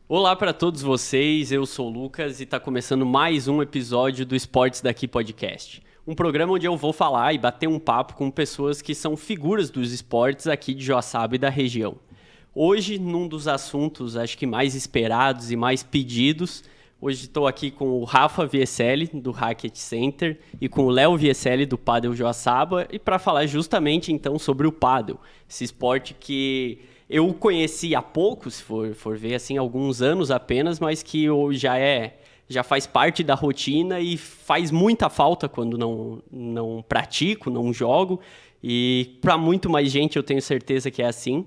Olá para todos vocês, eu sou o Lucas e está começando mais um episódio do Esportes Daqui Podcast. Um programa onde eu vou falar e bater um papo com pessoas que são figuras dos esportes aqui de Joaçaba e da região. Hoje, num dos assuntos acho que mais esperados e mais pedidos, hoje estou aqui com o Rafa Vieselli, do Racket Center, e com o Léo Vieselli, do Padel Joaçaba, e para falar justamente então sobre o Padel, esse esporte que eu conheci há pouco, se for ver assim, alguns anos apenas, mas que já faz parte da rotina e faz muita falta quando não pratico, não jogo. E para muito mais gente eu tenho certeza que é assim.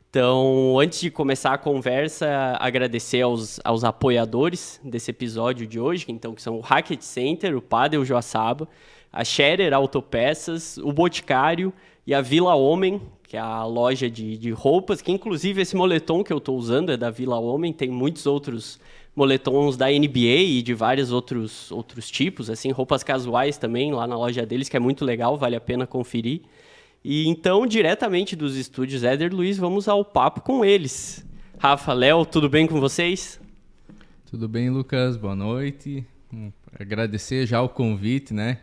Então, antes de começar a conversa, agradecer aos apoiadores desse episódio de hoje, então, que são o Racket Center, o Padel Joaçaba, a Scherer Autopeças, o Boticário e a Vila Homem, que é a loja de roupas, que inclusive esse moletom que eu estou usando é da Vila Homem, tem muitos outros moletons da NBA e de vários outros tipos, assim, roupas casuais também lá na loja deles, que é muito legal, vale a pena conferir. E então, diretamente dos estúdios Éder Luiz, vamos ao papo com eles. Rafa, Léo, tudo bem com vocês? Tudo bem, Lucas? Boa noite. Agradecer já o convite, né?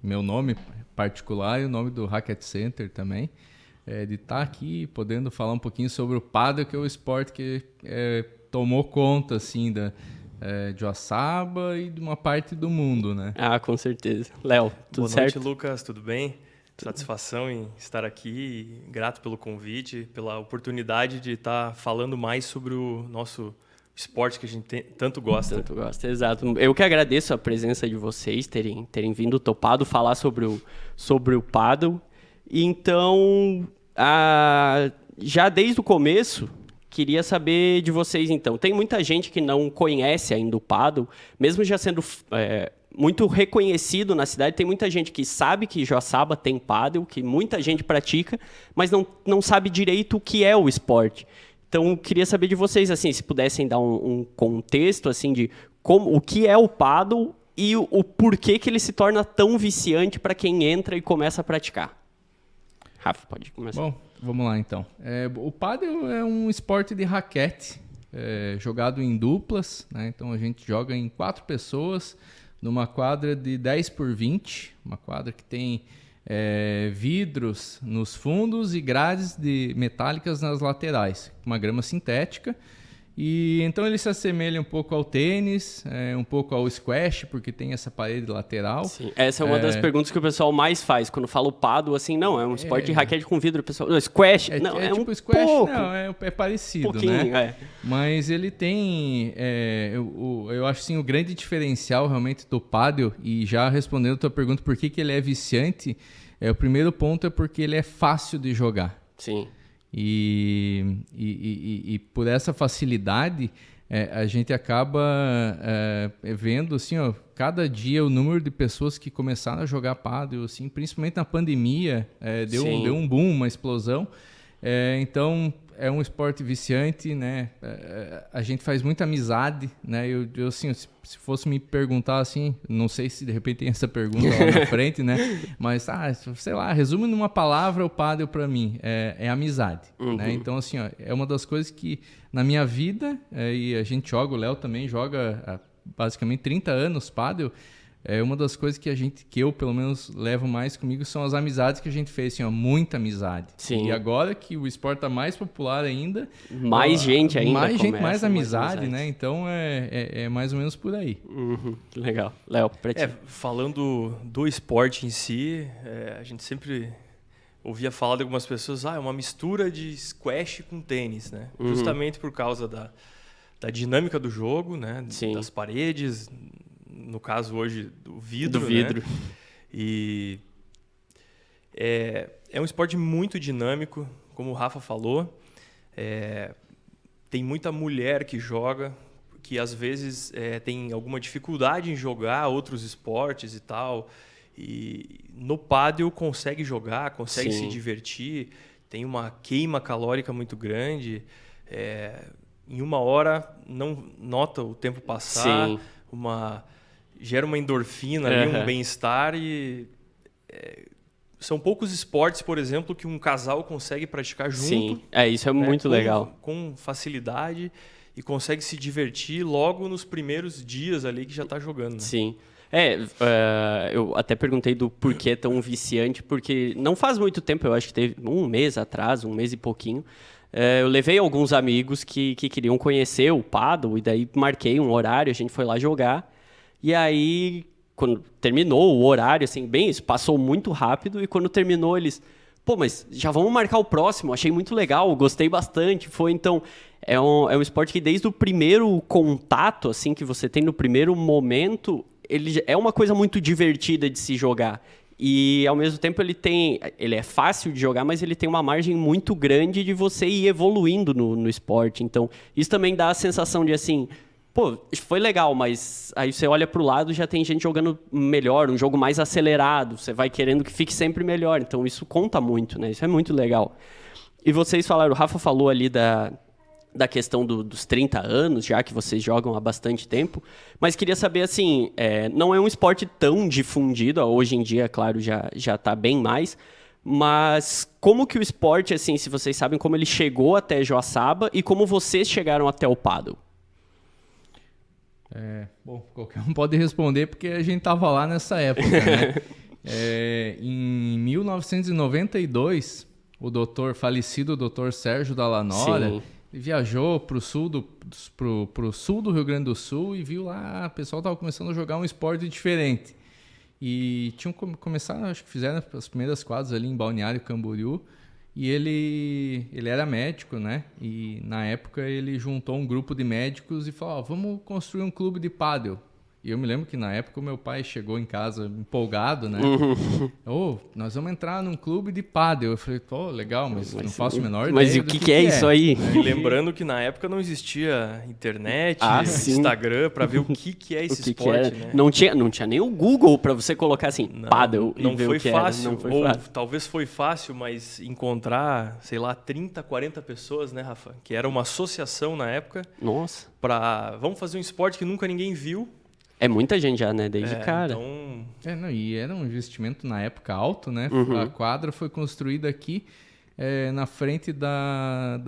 Meu nome particular e o nome do Racket Center também. De estar aqui podendo falar um pouquinho sobre o Padel, que é o esporte que tomou conta assim de Joaçaba e de uma parte do mundo, né? Ah, com certeza. Léo, tudo certo? Boa noite, Lucas, tudo bem? Satisfação em estar aqui, grato pelo convite, pela oportunidade de estar falando mais sobre o nosso esporte que a gente tanto gosta. Tanto gosta, exato. Eu que agradeço a presença de vocês, terem vindo topado falar sobre o Padel. Então, já desde o começo, queria saber de vocês, então. Tem muita gente que não conhece ainda o Padel, mesmo já sendo muito reconhecido na cidade. Tem muita gente que sabe que Joaçaba tem Padel, que muita gente pratica, mas não sabe direito o que é o esporte. Então, queria saber de vocês, assim, se pudessem dar um contexto, assim, de o que é o Padel e o porquê que ele se torna tão viciante para quem entra e começa a praticar. Rafa, pode começar. Bom, vamos lá então. O Padel é um esporte de raquete, jogado em duplas, né? Então a gente joga em 4 pessoas, numa quadra de 10 por 20, uma quadra que tem vidros nos fundos e grades metálicas nas laterais, uma grama sintética. E então ele se assemelha um pouco ao tênis, um pouco ao squash, porque tem essa parede lateral. Sim, essa é uma das perguntas que o pessoal mais faz quando fala o Pado, assim, não, é um esporte de raquete com vidro, o pessoal, não, squash, não, é tipo um squash, pouco. Não, é parecido, Pouquinho, né? Mas ele tem, eu acho assim, o grande diferencial realmente do Padel, e já respondendo a tua pergunta, por que ele é viciante, o primeiro ponto é porque ele é fácil de jogar. Sim. E por essa facilidade, a gente acaba vendo assim, ó, cada dia o número de pessoas que começaram a jogar Padel, assim, principalmente na pandemia, deu um boom, uma explosão. Então, é um esporte viciante, né? A gente faz muita amizade, né? Eu assim, se fosse me perguntar assim, não sei se de repente tem essa pergunta lá na frente, né? Mas, sei lá, resume numa palavra o Padel para mim, é amizade, né? Então, assim, ó, é uma das coisas que na minha vida, e a gente joga, o Léo também joga há basicamente 30 anos Padel. Uma das coisas que eu, pelo menos, levo mais comigo são as amizades que a gente fez, assim, ó, muita amizade. Sim. E agora que o esporte está mais popular ainda... Mais gente ainda mais começa, gente, mais amizade, né? Então, é mais ou menos por aí. Legal. Léo, pra ti. Falando do esporte em si, a gente sempre ouvia falar de algumas pessoas, é uma mistura de squash com tênis, né? Justamente por causa da dinâmica do jogo, né? Sim. Das paredes... No caso hoje do vidro. Né? E é um esporte muito dinâmico, como o Rafa falou. Tem muita mulher que joga, que às vezes tem alguma dificuldade em jogar outros esportes e tal. E no pádel consegue jogar, consegue se divertir, tem uma queima calórica muito grande. Em 1 hora não nota o tempo passar, gera uma endorfina ali, um bem-estar e são poucos esportes, por exemplo, que um casal consegue praticar junto. Sim, isso é muito com, legal. Com facilidade e consegue se divertir logo nos primeiros dias ali que já está jogando. Né? Sim. Eu até perguntei do porquê é tão viciante, porque não faz muito tempo, eu acho que teve um mês atrás, um mês e pouquinho, eu levei alguns amigos que queriam conhecer o pádel, e daí marquei um horário, a gente foi lá jogar, e aí, quando terminou o horário, assim, bem, isso passou muito rápido, e quando terminou eles, pô, mas já vamos marcar o próximo, achei muito legal, gostei bastante, então... É um esporte que desde o primeiro contato, assim, que você tem no primeiro momento, ele é uma coisa muito divertida de se jogar. E, ao mesmo tempo, ele é fácil de jogar, mas ele tem uma margem muito grande de você ir evoluindo no esporte. Então, isso também dá a sensação de, assim, pô, foi legal, mas aí você olha pro lado e já tem gente jogando melhor, um jogo mais acelerado, você vai querendo que fique sempre melhor. Então, isso conta muito, né? Isso é muito legal. E vocês falaram, o Rafa falou ali da questão dos 30 anos, já que vocês jogam há bastante tempo, mas queria saber, assim, não é um esporte tão difundido, hoje em dia, claro, já está bem mais, mas como que o esporte, assim, se vocês sabem como ele chegou até Joaçaba e como vocês chegaram até o pádel? Bom, qualquer um pode responder porque a gente estava lá nessa época, né? Em 1992, o falecido doutor Sérgio Dallanora, Sim. viajou para o sul do Rio Grande do Sul e viu lá, o pessoal estava começando a jogar um esporte diferente. E tinham começado, acho que fizeram as primeiras quadras ali em Balneário Camboriú. E ele era médico, né? E na época ele juntou um grupo de médicos e falou, vamos construir um clube de pádel. E eu me lembro que na época o meu pai chegou em casa empolgado, né? Nós vamos entrar num clube de pádel. Eu falei, legal, mas não faço a menor ideia. Mas o que é isso aí? E lembrando que na época não existia internet, Instagram, para ver o que é esse esporte, né? Não tinha nem o Google para você colocar assim, pádel e ver o que fácil, era. Não foi fácil. Talvez foi fácil, mas encontrar, sei lá, 30, 40 pessoas, né, Rafa? Que era uma associação na época. Nossa. Vamos fazer um esporte que nunca ninguém viu. É muita gente já, né? Desde cara. Então... E era um investimento na época alto, né? A quadra foi construída aqui na frente da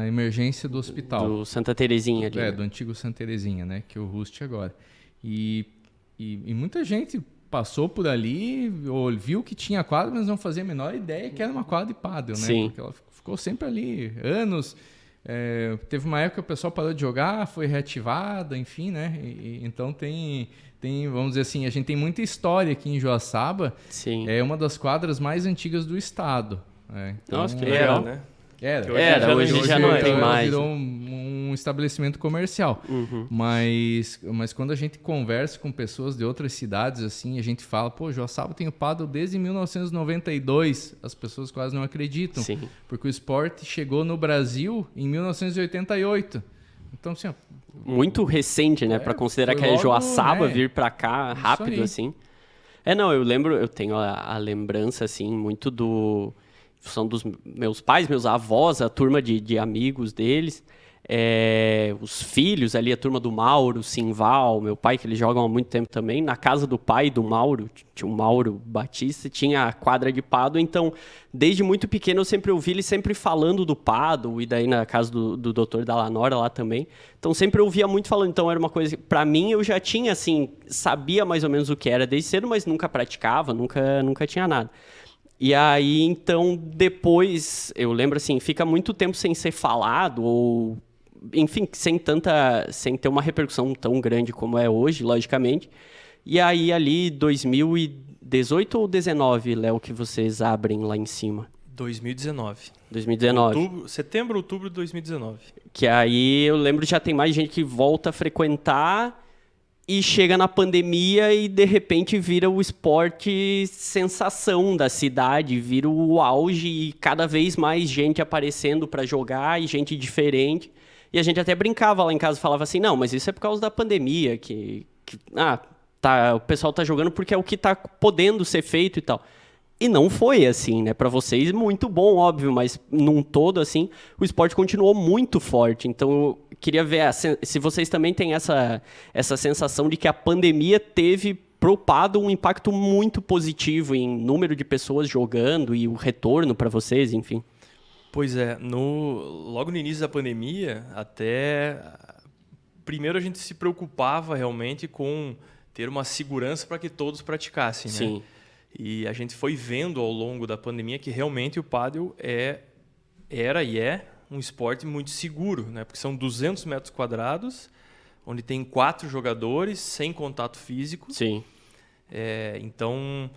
emergência do hospital. Do Santa Terezinha ali. Do antigo Santa Terezinha, né? Que é o Rust agora. E muita gente passou por ali, viu que tinha quadra, mas não fazia a menor ideia que era uma quadra de pádel, né? Sim. Porque ela ficou sempre ali, anos... teve uma época que o pessoal parou de jogar, foi reativada, enfim, né? Então tem, vamos dizer assim, a gente tem muita história aqui em Joaçaba. Sim. É uma das quadras mais antigas do estado. Então, nossa, que legal. Né? Hoje já não tem mais. Virou um estabelecimento comercial. Mas quando a gente conversa com pessoas de outras cidades, assim, a gente fala, Joaçaba tem o pádel desde 1992. As pessoas quase não acreditam. Sim. Porque o esporte chegou no Brasil em 1988. Então, assim... muito recente, né? Para considerar que é Joaçaba vir para cá rápido, assim. Eu tenho a lembrança, assim, muito são dos meus pais, meus avós, a turma de amigos deles, os filhos ali, a turma do Mauro, Simval, meu pai, que eles jogam há muito tempo também, na casa do pai do Mauro, tinha o Mauro Batista, tinha a quadra de pádel, então, desde muito pequeno eu sempre ouvi ele sempre falando do pádel, e daí na casa do doutor Dallanora lá também, então sempre eu ouvia muito falando, então era uma coisa, pra mim eu já tinha, assim, sabia mais ou menos o que era desde cedo, mas nunca praticava, nunca tinha nada. E aí, então, depois, eu lembro assim, fica muito tempo sem ser falado, ou, enfim, sem ter uma repercussão tão grande como é hoje, logicamente. E aí, ali, 2018 ou 2019, Léo, que vocês abrem lá em cima? 2019. Setembro, outubro de 2019. Que aí, eu lembro, já tem mais gente que volta a frequentar... E chega na pandemia e, de repente, vira o esporte sensação da cidade, vira o auge e cada vez mais gente aparecendo para jogar e gente diferente. E a gente até brincava lá em casa, falava assim, não, mas isso é por causa da pandemia, o pessoal tá jogando porque é o que tá podendo ser feito e tal. E não foi assim, né? Para vocês, muito bom, óbvio, mas num todo, assim, o esporte continuou muito forte. Então, eu queria ver se vocês também têm essa sensação de que a pandemia teve pro paddle um impacto muito positivo em número de pessoas jogando e o retorno para vocês, enfim. Pois é, logo no início da pandemia, primeiro a gente se preocupava realmente com ter uma segurança para que todos praticassem, né? Sim. E a gente foi vendo ao longo da pandemia que realmente o pádel era e é um esporte muito seguro, né? Porque são 200 metros quadrados, onde tem 4 jogadores, sem contato físico. Sim. Então,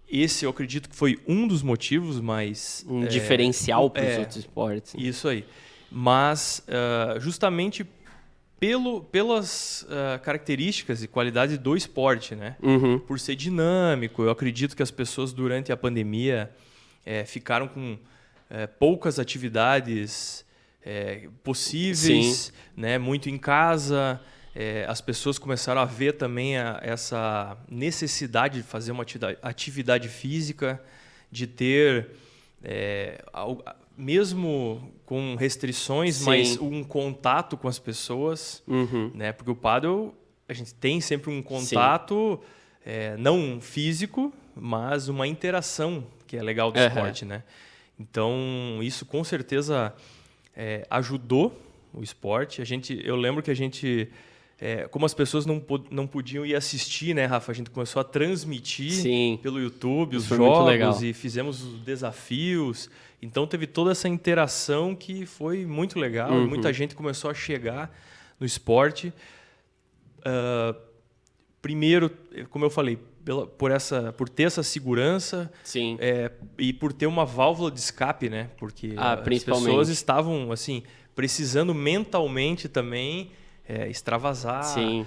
esse eu acredito que foi um dos motivos, mas... Um diferencial para os outros esportes. Isso aí. Mas, justamente pelas características e qualidade do esporte, né? Uhum. Por ser dinâmico, eu acredito que as pessoas durante a pandemia ficaram com poucas atividades possíveis, né? Muito em casa. As pessoas começaram a ver também essa necessidade de fazer uma atividade física, de ter, mesmo com restrições, Sim. mas um contato com as pessoas, Uhum. né? Porque o pádel, a gente tem sempre um contato, não físico, mas uma interação que é legal do esporte, né? Então, isso com certeza ajudou o esporte. Eu lembro que a gente... como as pessoas não podiam ir assistir, né, Rafa? A gente começou a transmitir Sim. pelo YouTube os Isso foi muito legal. jogos e fizemos os desafios. Então teve toda essa interação que foi muito legal. Uhum. Muita gente começou a chegar no esporte. Primeiro, como eu falei, por ter essa segurança. Sim. E por ter uma válvula de escape, né? Porque as principalmente. pessoas estavam assim precisando mentalmente também extravasar, Sim.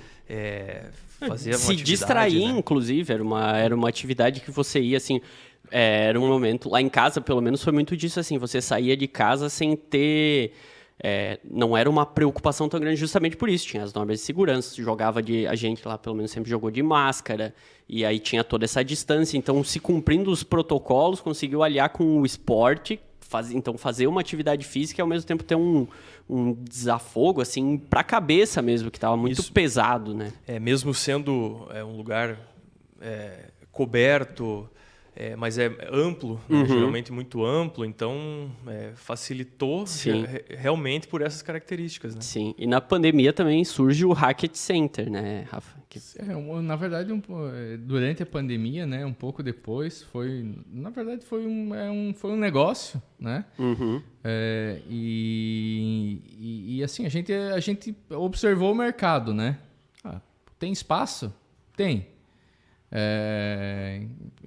fazer uma Se atividade, distrair, né? inclusive, era uma atividade que você ia, assim, era um momento, lá em casa, pelo menos, foi muito disso, assim, você saía de casa sem ter, não era uma preocupação tão grande justamente por isso, tinha as normas de segurança, a gente lá, pelo menos, sempre jogou de máscara, e aí tinha toda essa distância, então, se cumprindo os protocolos, conseguiu aliar com o esporte, então, fazer uma atividade física e, ao mesmo tempo, ter um desafogo, assim, pra cabeça mesmo, que estava muito pesado, né? Mesmo sendo um lugar coberto, mas é amplo, né? Geralmente muito amplo, então facilitou realmente por essas características, né? Sim, e na pandemia também surge o Hackett Center, né, Rafa? Na verdade, durante a pandemia, né, um pouco depois, na verdade foi um negócio, né? Uhum. E assim, a gente observou o mercado, né? Tem espaço? Tem.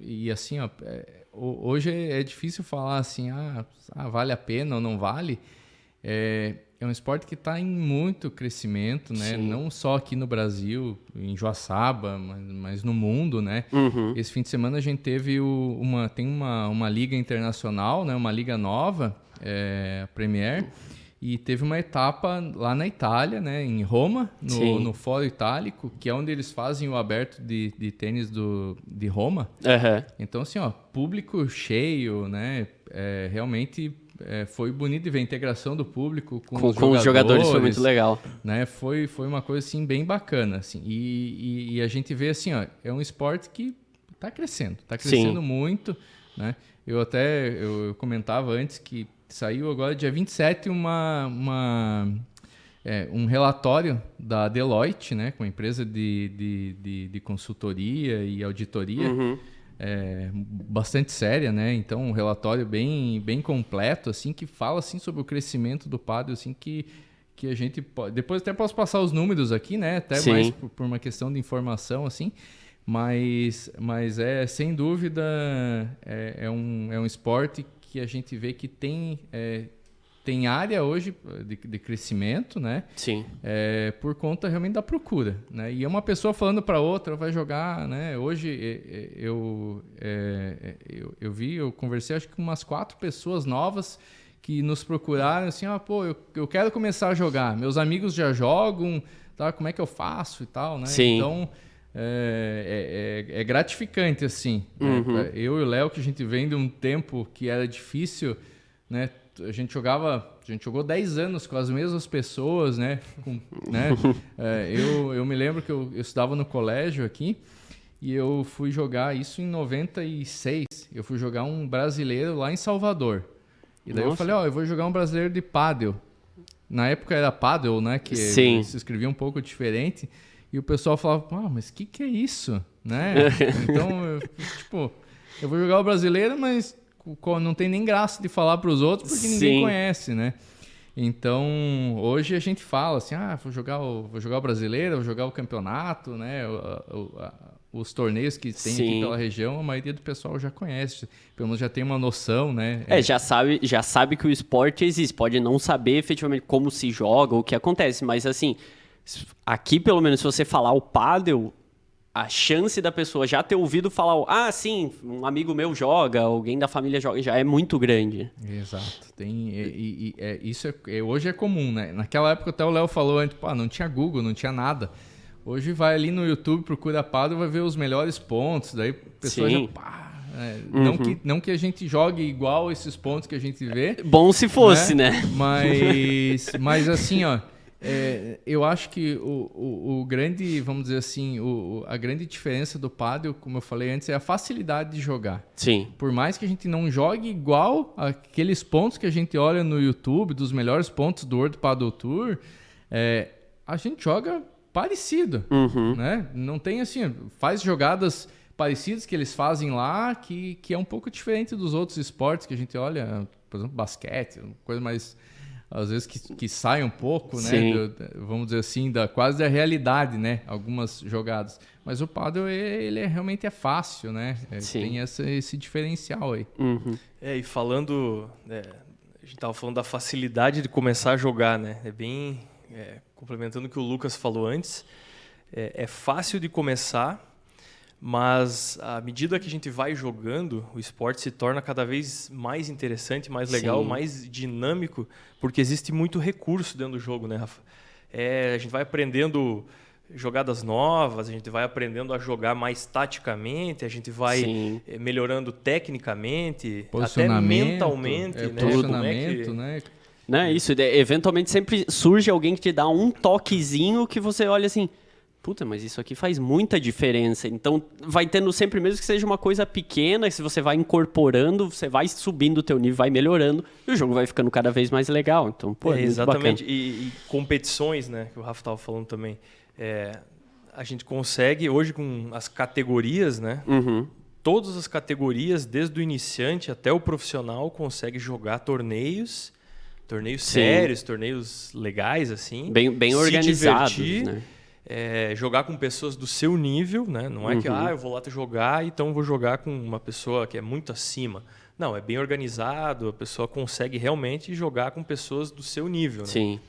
E assim, hoje é difícil falar assim, vale a pena ou não vale. É um esporte que está em muito crescimento, né? Sim. Não só aqui no Brasil, em Joaçaba, mas no mundo, né? Uhum. Esse fim de semana a gente teve tem uma liga internacional, né? Uma liga nova, a Premier, e teve uma etapa lá na Itália, né? Em Roma, no Fórum Itálico, que é onde eles fazem o aberto de tênis de Roma. Uhum. Então, assim, público cheio, né? Realmente... foi bonito de ver a integração do público com os jogadores, foi muito legal, né? Foi uma coisa assim bem bacana, assim. E a gente vê assim, é um esporte que está crescendo muito, né? Eu comentava antes que saiu agora dia 27 um relatório da Deloitte, né, com a empresa de consultoria e auditoria. Uhum. Bastante séria, né? Então um relatório bem completo, assim, que fala assim sobre o crescimento do pádel, assim, que a gente pode... Depois até posso passar os números aqui, né? Até mais por uma questão de informação, assim, mas sem dúvida é um esporte que a gente vê que tem área hoje de crescimento, né? Sim. Por conta realmente da procura, né? E é uma pessoa falando para outra, vai jogar, né? Hoje eu conversei acho que com umas 4 pessoas novas que nos procuraram assim, eu quero começar a jogar, meus amigos já jogam, tá? Como é que eu faço e tal, né? Sim. Então é gratificante, assim. Uhum. Eu e o Léo, que a gente vem de um tempo que era difícil né? A gente jogou 10 anos com as mesmas pessoas, né? Né? Eu me lembro que eu estudava no colégio aqui e eu fui jogar isso em 96. Eu fui jogar um brasileiro lá em Salvador. E daí eu falei, eu vou jogar um brasileiro de pádel. Na época era pádel, né? Que Sim. se escrevia um pouco diferente. E o pessoal falava, mas que é isso? Né? Então, eu vou jogar o brasileiro, mas não tem nem graça de falar para os outros porque ninguém conhece, né? Então, hoje a gente fala assim, vou jogar o brasileiro, vou jogar o campeonato, né? Os torneios que tem aqui pela região, a maioria do pessoal já conhece, pelo menos já tem uma noção, né? Já sabe que o esporte existe, pode não saber efetivamente como se joga, o que acontece, mas assim, aqui pelo menos se você falar o pádel, a chance da pessoa já ter ouvido falar, sim, um amigo meu joga, alguém da família joga, já é muito grande. Exato. Isso hoje é comum, né? Naquela época até o Léo falou antes, não tinha Google, não tinha nada. Hoje vai ali no YouTube, procura pádel, vai ver os melhores pontos, daí a pessoa já... Não que a gente jogue igual esses pontos que a gente vê. Bom se fosse, né? Mas assim, eu acho que o grande, vamos dizer assim, a grande diferença do pádel, como eu falei antes, é a facilidade de jogar. Sim. Por mais que a gente não jogue igual aqueles pontos que a gente olha no YouTube, dos melhores pontos do World Padel Tour, a gente joga parecido, né? Não tem assim, faz jogadas parecidas que eles fazem lá, que é um pouco diferente dos outros esportes que a gente olha, por exemplo, basquete, coisa mais, às vezes, que sai um pouco, né? Vamos dizer assim, quase da realidade, né? Algumas jogadas. Mas o pádel, ele realmente é fácil, né? Tem esse diferencial aí. E falando... a gente estava falando da facilidade de começar a jogar, né? Complementando o que o Lucas falou antes, é fácil de começar, mas à medida que a gente vai jogando, o esporte se torna cada vez mais interessante, mais legal, mais dinâmico, porque existe muito recurso dentro do jogo, né, Rafa? A gente vai aprendendo jogadas novas, a gente vai aprendendo a jogar mais taticamente, a gente vai melhorando tecnicamente, até mentalmente, né? Posicionamento, né? Né? Isso, eventualmente sempre surge alguém que te dá um toquezinho que você olha assim, puta, mas isso aqui faz muita diferença. Então vai tendo sempre, mesmo que seja uma coisa pequena, se você vai incorporando, você vai subindo o teu nível, vai melhorando, e o jogo vai ficando cada vez mais legal. Então, exatamente. E competições, né, que o Rafa estava falando também. A gente consegue, hoje com as categorias, né? Todas as categorias, desde o iniciante até o profissional, consegue jogar torneios sérios, torneios legais, assim. Bem organizados, divertir, né? Jogar com pessoas do seu nível, né? Não é que eu vou lá jogar, então vou jogar com uma pessoa que é muito acima. Não, é bem organizado, a pessoa consegue realmente jogar com pessoas do seu nível, né?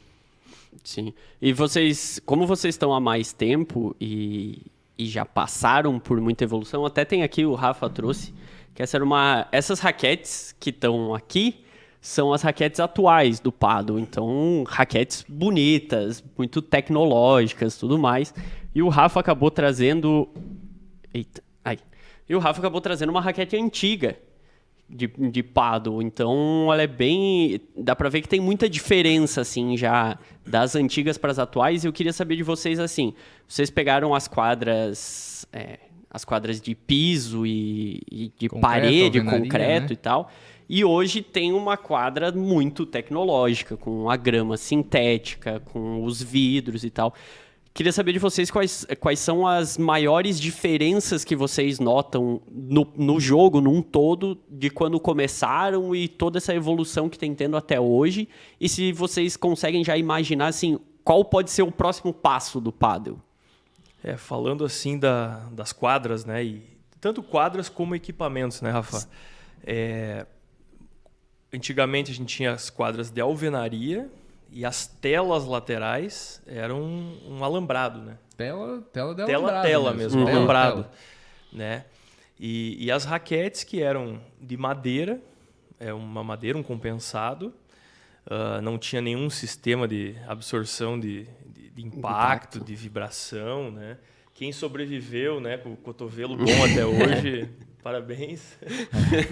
Sim. E vocês, como vocês estão há mais tempo e já passaram por muita evolução, até tem aqui, o Rafa trouxe, que essas raquetes que estão aqui são as raquetes atuais do pádel. Então, raquetes bonitas, muito tecnológicas, tudo mais. E o Rafa acabou trazendo... uma raquete antiga de pádel. Então, ela é bem... Dá pra ver que tem muita diferença, assim, já das antigas para as atuais. E eu queria saber de vocês, assim, vocês pegaram as quadras de piso e de parede, concreto, né? E tal... E hoje tem uma quadra muito tecnológica, com a grama sintética, com os vidros e tal. Queria saber de vocês quais são as maiores diferenças que vocês notam no jogo, num todo, de quando começaram e toda essa evolução que tem tendo até hoje. E se vocês conseguem já imaginar, assim, qual pode ser o próximo passo do pádel? Falando assim das quadras, né? E tanto quadras como equipamentos, né, Rafa? Antigamente a gente tinha as quadras de alvenaria e as telas laterais eram um alambrado, né? Tela de alambrado mesmo, alambrado, né? E as raquetes que eram de madeira, um compensado, não tinha nenhum sistema de absorção de impacto, de vibração, né? Quem sobreviveu, né, com o cotovelo bom até hoje, parabéns,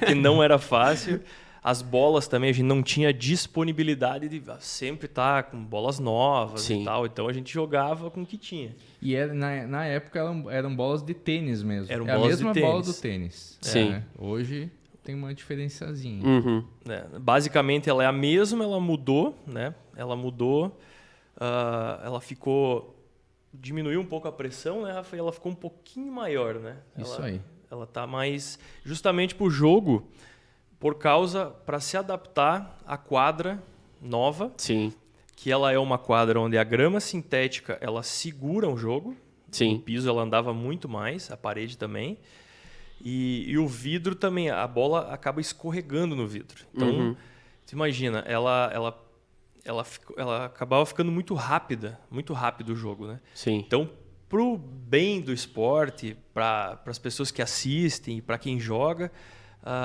que não era fácil. As bolas também, a gente não tinha disponibilidade de sempre estar com bolas novas e tal. Então a gente jogava com o que tinha. E na época eram bolas de tênis mesmo. Eram a bolas mesma de bola tênis. do tênis. Sim. Hoje tem uma diferenciazinha. Basicamente ela é a mesma, ela mudou, né? Ela mudou, ela diminuiu um pouco a pressão, né, Rafa? E ela ficou um pouquinho maior, né? Isso aí. Ela tá mais justamente pro jogo, para se adaptar à quadra nova. Sim. Que ela é uma quadra onde a grama sintética ela segura o jogo. Sim. O piso ela andava muito mais, a parede também. E o vidro também, a bola acaba escorregando no vidro. Então, você imagina, ela acabava ficando muito rápido o jogo, né? Sim. Então, pro bem do esporte, para as pessoas que assistem, para quem joga,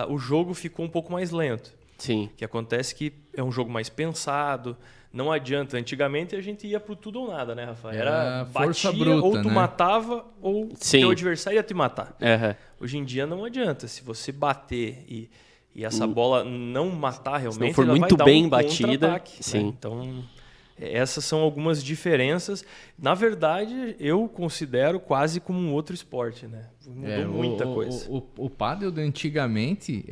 o jogo ficou um pouco mais lento. Sim. O que acontece que é um jogo mais pensado. Não adianta. Antigamente a gente ia pro tudo ou nada, né, Rafa? Era força batia, bruta, ou tu né? matava, ou teu adversário ia te matar. Hoje em dia não adianta. Se você bater e essa bola não matar realmente, se não for ela muito vai dar bem um batida, contra-ataque, sim. né? Então, essas são algumas diferenças. Na verdade, eu considero quase como um outro esporte, né? Mudou muita coisa. O pádel de antigamente,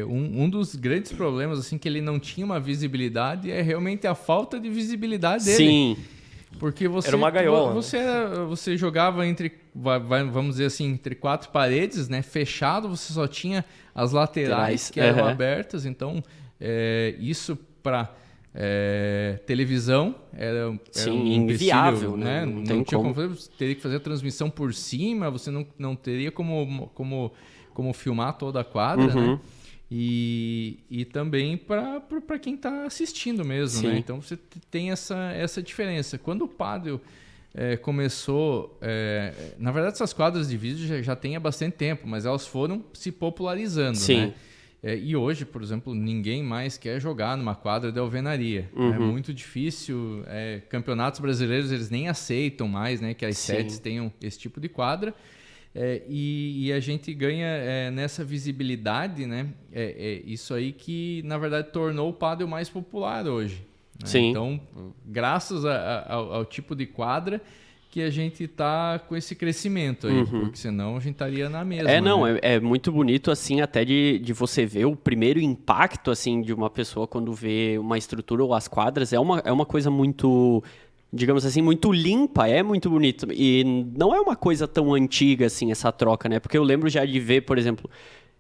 um dos grandes problemas assim que ele não tinha uma visibilidade é realmente a falta de visibilidade dele. Sim. Porque você era uma gaiola. Você jogava vamos dizer assim, entre quatro paredes, né? Fechado, você só tinha as laterais que eram abertas. Então, isso para televisão era um inviável, né? Não tinha como fazer, teria que fazer a transmissão por cima, você não teria como filmar toda a quadra, né? E também para quem está assistindo mesmo, né? Então você tem essa diferença. Quando o pádel começou, na verdade essas quadras de vídeo já tem há bastante tempo, mas elas foram se popularizando, né? E hoje, por exemplo, ninguém mais quer jogar numa quadra de alvenaria. É muito difícil. Campeonatos brasileiros eles nem aceitam mais, né, que as sedes tenham esse tipo de quadra. E a gente ganha nessa visibilidade, né? Isso aí que, na verdade, tornou o pádel mais popular hoje. Né? Sim. Então, graças ao tipo de quadra que a gente tá com esse crescimento aí, porque senão a gente estaria na mesma. É muito bonito, assim, até de você ver o primeiro impacto, assim, de uma pessoa quando vê uma estrutura ou as quadras. É uma coisa muito, digamos assim, muito limpa, é muito bonito. E não é uma coisa tão antiga, assim, essa troca, né? Porque eu lembro já de ver, por exemplo,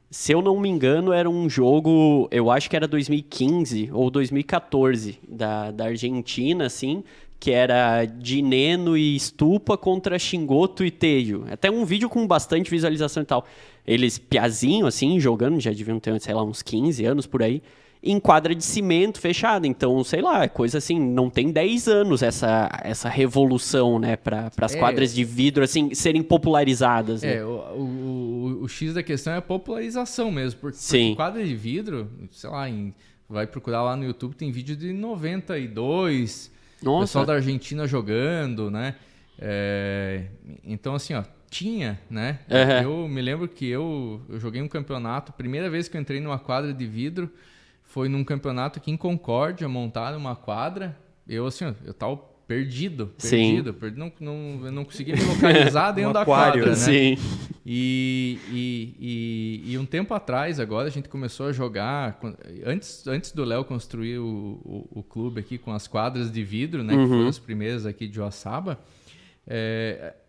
se eu não me engano, era um jogo, eu acho que era 2015 ou 2014, da Argentina, assim, que era Dineno e Stupa contra Xingoto e Tejo. Até um vídeo com bastante visualização e tal. Eles, piazinho, assim, jogando, já deviam ter, sei lá, uns 15 anos por aí, em quadra de cimento fechada. Então, sei lá, coisa assim, não tem 10 anos essa revolução, né, para as quadras de vidro, assim, serem popularizadas. Né? O X da questão é a popularização mesmo, porque quadra de vidro, sei lá, vai procurar lá no YouTube, tem vídeo de 92... O pessoal da Argentina jogando, né? Então, assim, ó, tinha, né? Eu me lembro que eu joguei um campeonato, primeira vez que eu entrei numa quadra de vidro, foi num campeonato aqui em Concórdia, montaram uma quadra. Eu, assim, ó, eu tava perdido. Não conseguia me localizar dentro da quadra, né? Sim. E um tempo atrás, agora, a gente começou a jogar... Antes do Léo construir o clube aqui com as quadras de vidro, né? Que foram as primeiras aqui de Joaçaba.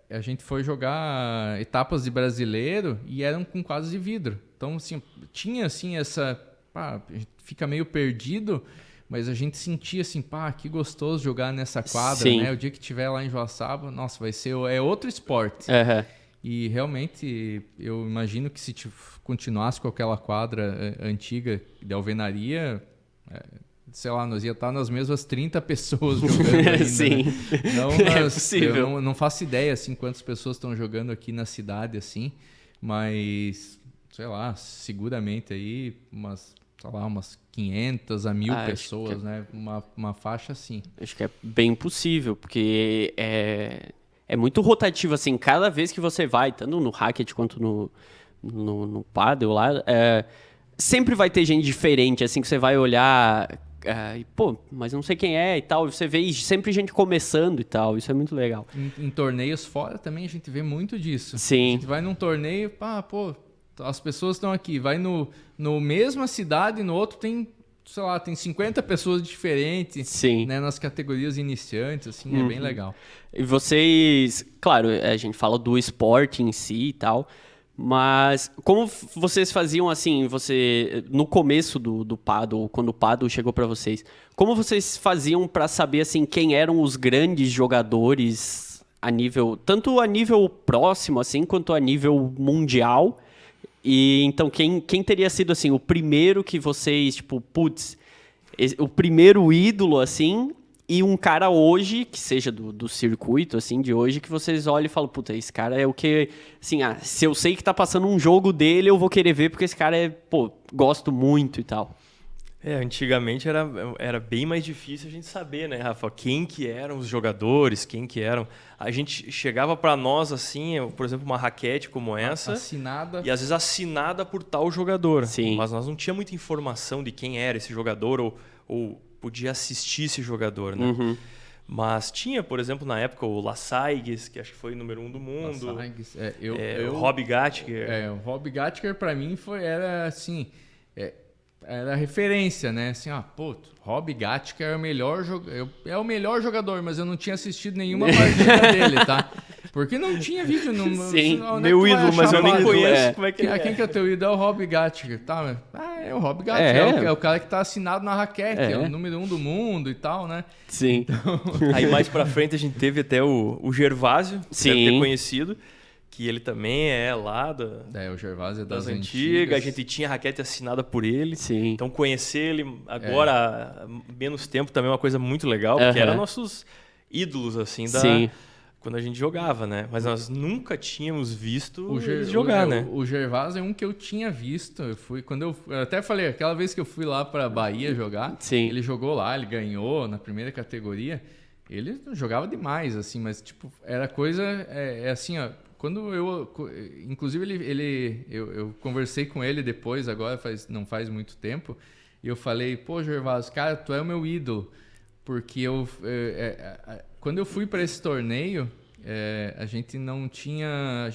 A gente foi jogar etapas de brasileiro e eram com quadras de vidro. Então, assim, tinha, assim, essa... a gente fica meio perdido... Mas a gente sentia assim, que gostoso jogar nessa quadra, né? O dia que tiver lá em Joaçaba, nossa, vai ser outro esporte. E realmente, eu imagino que se continuasse com aquela quadra antiga de alvenaria, sei lá, nós ia estar nas mesmas 30 pessoas jogando ainda. Sim, né? é possível. Eu não faço ideia, assim, quantas pessoas estão jogando aqui na cidade, assim, mas, sei lá, seguramente aí umas 500 a 1.000 pessoas, né? Uma faixa assim. Acho que é bem possível, porque é muito rotativo, assim, cada vez que você vai, tanto no racket quanto no paddle lá, sempre vai ter gente diferente, assim, que você vai olhar... pô, mas não sei quem é e tal. Você vê sempre gente começando e tal. Isso é muito legal. Em torneios fora também a gente vê muito disso. Sim. A gente vai num torneio, pô, as pessoas estão aqui. Vai no mesma cidade, no outro tem, sei lá, tem 50 pessoas diferentes. Sim. Né, nas categorias iniciantes, assim, é bem legal. E vocês... Claro, a gente fala do esporte em si e tal... Mas como vocês faziam assim, no começo do Paddle, quando o Paddle chegou para vocês, como vocês faziam para saber assim quem eram os grandes jogadores tanto a nível próximo assim, quanto a nível mundial? E então quem teria sido assim o primeiro que vocês, tipo, o primeiro ídolo assim? E um cara hoje, que seja do circuito, assim, de hoje, que vocês olham e falam, puta, esse cara é o que... Assim, se eu sei que tá passando um jogo dele, eu vou querer ver, porque esse cara gosto muito e tal. Antigamente era bem mais difícil a gente saber, né, Rafa? Quem que eram os jogadores, quem que eram... A gente chegava para nós, assim, por exemplo, uma raquete como essa... Assinada. E às vezes assinada por tal jogador. Sim. Mas nós não tínhamos muita informação de quem era esse jogador ou podia assistir esse jogador, né? Uhum. Mas tinha, por exemplo, na época o Lassaigues, que acho que foi o número 1 do mundo. Lassaigues, o Rob Gatker. O Rob Gatker para mim era assim, era referência, né? Assim, Rob Gatker é o melhor jogador, mas eu não tinha assistido nenhuma partida dele, tá? Porque não tinha vídeo. Sim, meu ídolo, mas eu nem conheço como é que Quem que é teu ídolo? É o Rob Gatker, tá? É o Rob Gatker, é o cara que tá assinado na raquete, é o número 1 do mundo e tal, né? Sim. Então... Aí mais pra frente a gente teve até o Gervásio, que deve ter conhecido, que ele também é lá o Gervásio é das antigas. A gente tinha raquete assinada por ele. Sim. Então conhecer ele agora, há menos tempo, também é uma coisa muito legal, porque eram nossos ídolos, assim, quando a gente jogava, né? Mas nós nunca tínhamos visto eles jogar, né? O Gervásio é um que eu tinha visto. Eu até falei, aquela vez que eu fui lá pra Bahia jogar, ele jogou lá, ele ganhou na primeira categoria. Ele jogava demais, assim, mas tipo, era coisa, assim, ó, inclusive eu conversei com ele depois, agora não faz muito tempo, e eu falei, pô, Gervásio, cara, tu é o meu ídolo, porque quando eu fui para esse torneio, a gente não tinha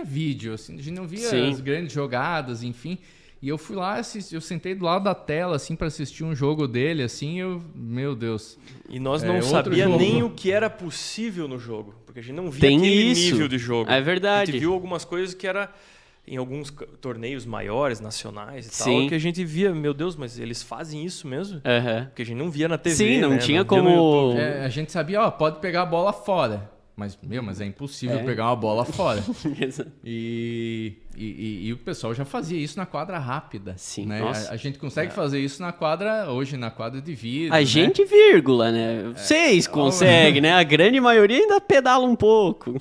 vídeo, assim, a gente não via as grandes jogadas, enfim. E eu fui lá, eu sentei do lado da tela, assim, para assistir um jogo dele, assim, meu Deus. E nós não sabíamos nem o que era possível no jogo, porque a gente não via aquele nível de jogo. É verdade. A gente viu algumas coisas que era em alguns torneios maiores, nacionais e tal, que a gente via, meu Deus, mas eles fazem isso mesmo? Uhum. Porque a gente não via na TV, Sim, não né? tinha como... a gente sabia, pode pegar a bola fora. Mas é impossível pegar uma bola fora. E o pessoal já fazia isso na quadra rápida. Sim, né? Nossa. A gente consegue fazer isso na quadra de vidro. A gente, vírgula, né? Vocês conseguem, né? A grande maioria ainda pedala um pouco.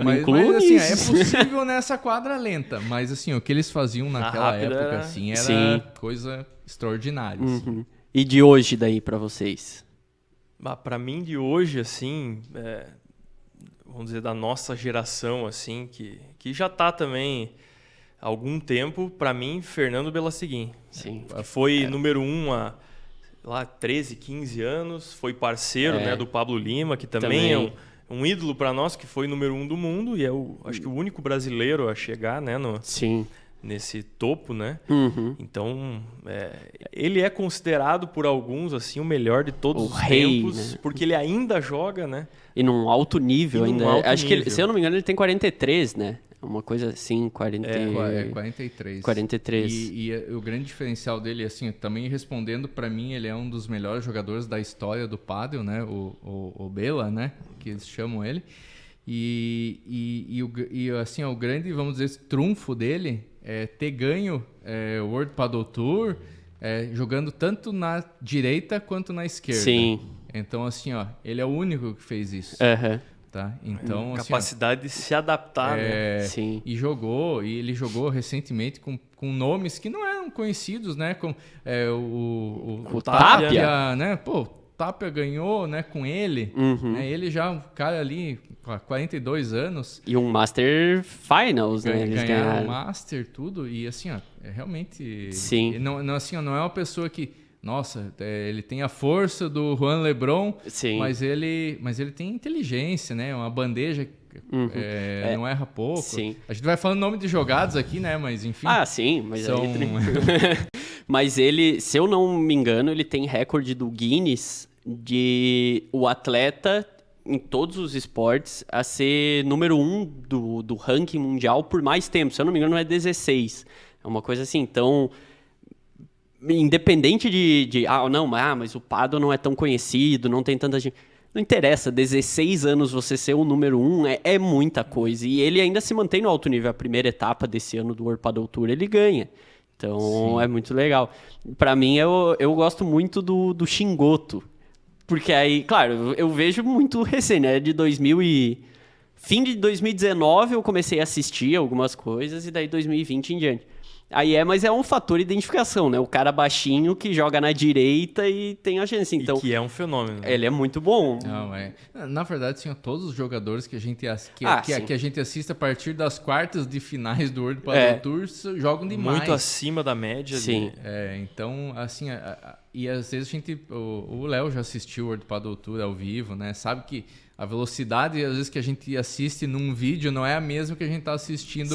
Mas assim, é possível nessa quadra lenta. Mas assim, o que eles faziam naquela época assim, era coisa extraordinária. Uhum. E de hoje daí pra vocês? Pra mim, de hoje, assim... vamos dizer, da nossa geração, assim, que já está também há algum tempo, para mim, Fernando Belasteguin. Sim. Foi número 1 há 13, 15 anos, foi parceiro né, do Pablo Lima, que também é um ídolo para nós, que foi número 1 do mundo e acho que o único brasileiro a chegar né, nesse topo, né? Uhum. Então, ele é considerado por alguns assim o melhor de todos os rei, tempos, né? Porque ele ainda joga, né? E num alto nível ainda. Acho nível. que, se eu não me engano, ele tem 43, né? Uma coisa assim, 43. 43. E o grande diferencial dele, assim, também respondendo, para mim, ele é um dos melhores jogadores da história do pádel, né? O Bela, né? Que eles chamam ele. E assim, o grande, vamos dizer, trunfo dele é ter ganho o World Padel Tour jogando tanto na direita quanto na esquerda. Sim. Então, assim, ó, ele é o único que fez isso. Uhum. Tá? Então, capacidade de se adaptar, né? Sim. E ele jogou recentemente com nomes que não eram conhecidos, né? Com o Tapia, né? Pô, Tapia ganhou, né, com ele, né, ele já um cara ali, 42 anos. E um Master Finals, né? Eles ganharam o Master, tudo, e assim, ó, realmente... Sim. Não, assim, ó, não é uma pessoa que... Nossa, ele tem a força do Juan Lebron, sim. Mas ele tem inteligência, né? Uma bandeja, não erra pouco. Sim. A gente vai falando nome de jogados aqui, né? Mas enfim. Ah, sim, mas mas ele, se eu não me engano, ele tem recorde do Guinness de o atleta em todos os esportes a ser número 1 do ranking mundial por mais tempo. Se eu não me engano, é 16. É uma coisa assim, então... Independente mas o paddle não é tão conhecido, não tem tanta gente... Não interessa, 16 anos você ser o número 1 é muita coisa. E ele ainda se mantém no alto nível. A primeira etapa desse ano do World Paddle Tour, ele ganha. Então, sim, é muito legal. Pra mim, eu gosto muito do Shingoto. Porque aí, claro, eu vejo muito recente, né? Fim de 2019 eu comecei a assistir algumas coisas e daí 2020 em diante. Mas é um fator de identificação, né? O cara baixinho que joga na direita e tem a chance. Então, e que é um fenômeno. Ele é muito bom. Não, na verdade, assim, todos os jogadores que a gente assiste a partir das quartas de finais do World Paddle Tour jogam demais. Muito acima da média. Sim. Então, assim, e às vezes o Léo já assistiu o World Paddle Tour ao vivo, né? Sabe que a velocidade, às vezes, que a gente assiste num vídeo não é a mesma que a gente está assistindo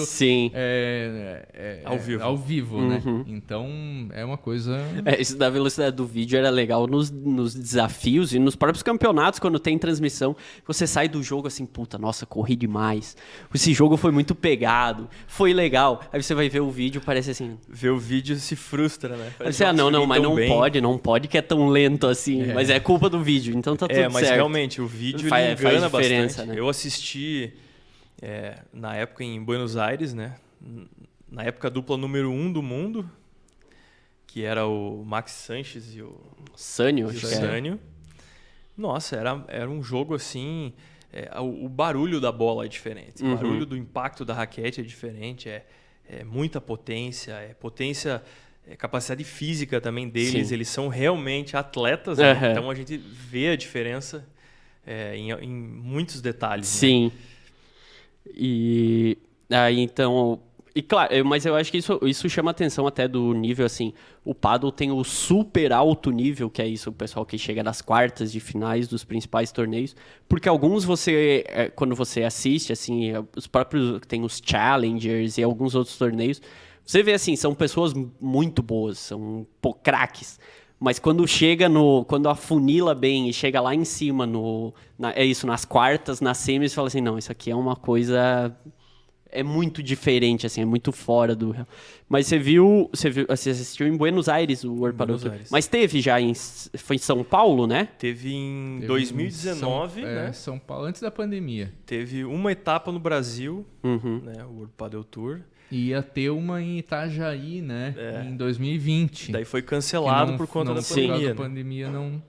ao vivo, né? Então, é uma coisa... Isso da velocidade do vídeo era legal nos desafios e nos próprios campeonatos, quando tem transmissão. Você sai do jogo assim, puta, nossa, corri demais. Esse jogo foi muito pegado, foi legal. Aí você vai ver o vídeo, parece assim... Ver o vídeo se frustra, né? Aí você, mas não pode que é tão lento assim. Mas é culpa do vídeo, então tá tudo certo. Mas realmente, o vídeo... Faz diferença, bastante. Né? Eu assisti na época em Buenos Aires, né? Na época dupla número 1 do mundo, que era o Max Sanches e o Sânio. Nossa, era um jogo assim... o barulho da bola é diferente. O barulho do impacto da raquete é diferente. É muita potência. Capacidade física também deles. Sim. Eles são realmente atletas. Né? Então a gente vê a diferença... em muitos detalhes. Sim. Né? E aí, então... E claro, mas eu acho que isso chama atenção até do nível, assim... O paddle tem o super alto nível, que é isso, o pessoal que chega nas quartas de finais dos principais torneios. Porque alguns quando você assiste, assim... Os próprios... Tem os challengers e alguns outros torneios. Você vê, assim, são pessoas muito boas. São craques. Mas quando quando afunila bem e chega lá em cima, nas quartas, nas semis, você fala assim, não, isso aqui é uma coisa... É muito diferente, assim, é muito fora do... Mas você assistiu em Buenos Aires o World Paddle Tour. Mas teve já foi em São Paulo, né? Teve em 2019, né? São Paulo, antes da pandemia. Teve uma etapa no Brasil, né? O World Paddle Tour. Ia ter uma em Itajaí, né? Em 2020. Daí foi cancelado por conta da pandemia. Por causa da pandemia, não...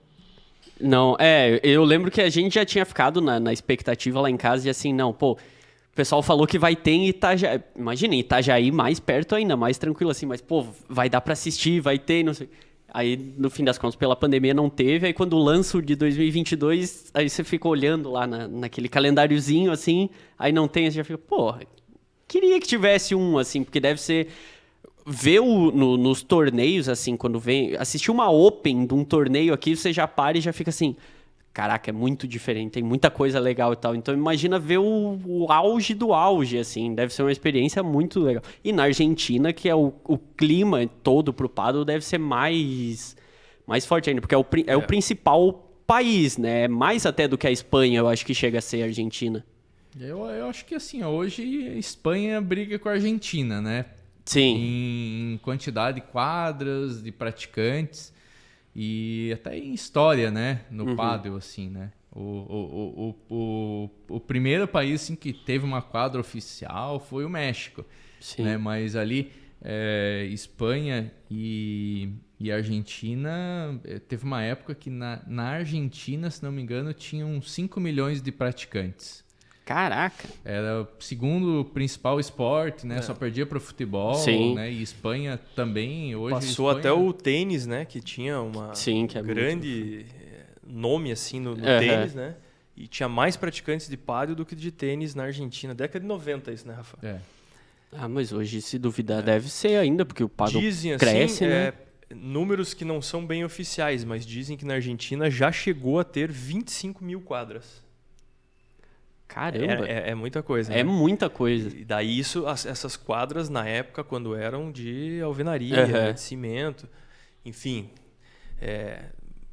Não, eu lembro que a gente já tinha ficado na expectativa lá em casa e assim, não, pô, o pessoal falou que vai ter em Itajaí. Imagina, em Itajaí mais perto ainda, mais tranquilo assim, mas, pô, vai dar pra assistir, vai ter, não sei. Aí, no fim das contas, pela pandemia não teve, aí quando lança o de 2022, aí você fica olhando lá naquele calendáriozinho, assim, aí não tem, você já fica, porra, queria que tivesse um, assim, porque deve ser... Ver nos torneios, assim, quando vem... Assistir uma Open de um torneio aqui, você já para e já fica assim... Caraca, é muito diferente, tem muita coisa legal e tal. Então, imagina ver o auge do auge, assim. Deve ser uma experiência muito legal. E na Argentina, que é o clima todo pro paddle, deve ser mais forte ainda. Porque é o principal país, né? Mais até do que a Espanha, eu acho que chega a ser a Argentina. Eu acho que, assim, hoje a Espanha briga com a Argentina, né? Sim. Em quantidade de quadras, de praticantes e até em história, né? No paddle, assim, né? O primeiro país assim, que teve uma quadra oficial foi o México. Sim. Né? Mas ali, Espanha e Argentina, teve uma época que na Argentina, se não me engano, tinham 5 milhões de praticantes. Caraca! Era o segundo principal esporte, né? Só perdia para o futebol. Sim. Né? E Espanha também. Hoje passou Espanha... até o tênis, né? Que tinha uma Sim, que é grande nome assim no tênis, né? E tinha mais praticantes de pádel do que de tênis na Argentina. Década de 90 isso, né, Rafa? Mas hoje, se duvidar, deve ser ainda, porque o pádel cresce, assim, né? Números que não são bem oficiais, mas dizem que na Argentina já chegou a ter 25 mil quadras. Caramba! É muita coisa. É, né? Muita coisa. E daí essas quadras, na época, quando eram de alvenaria, de cimento, enfim,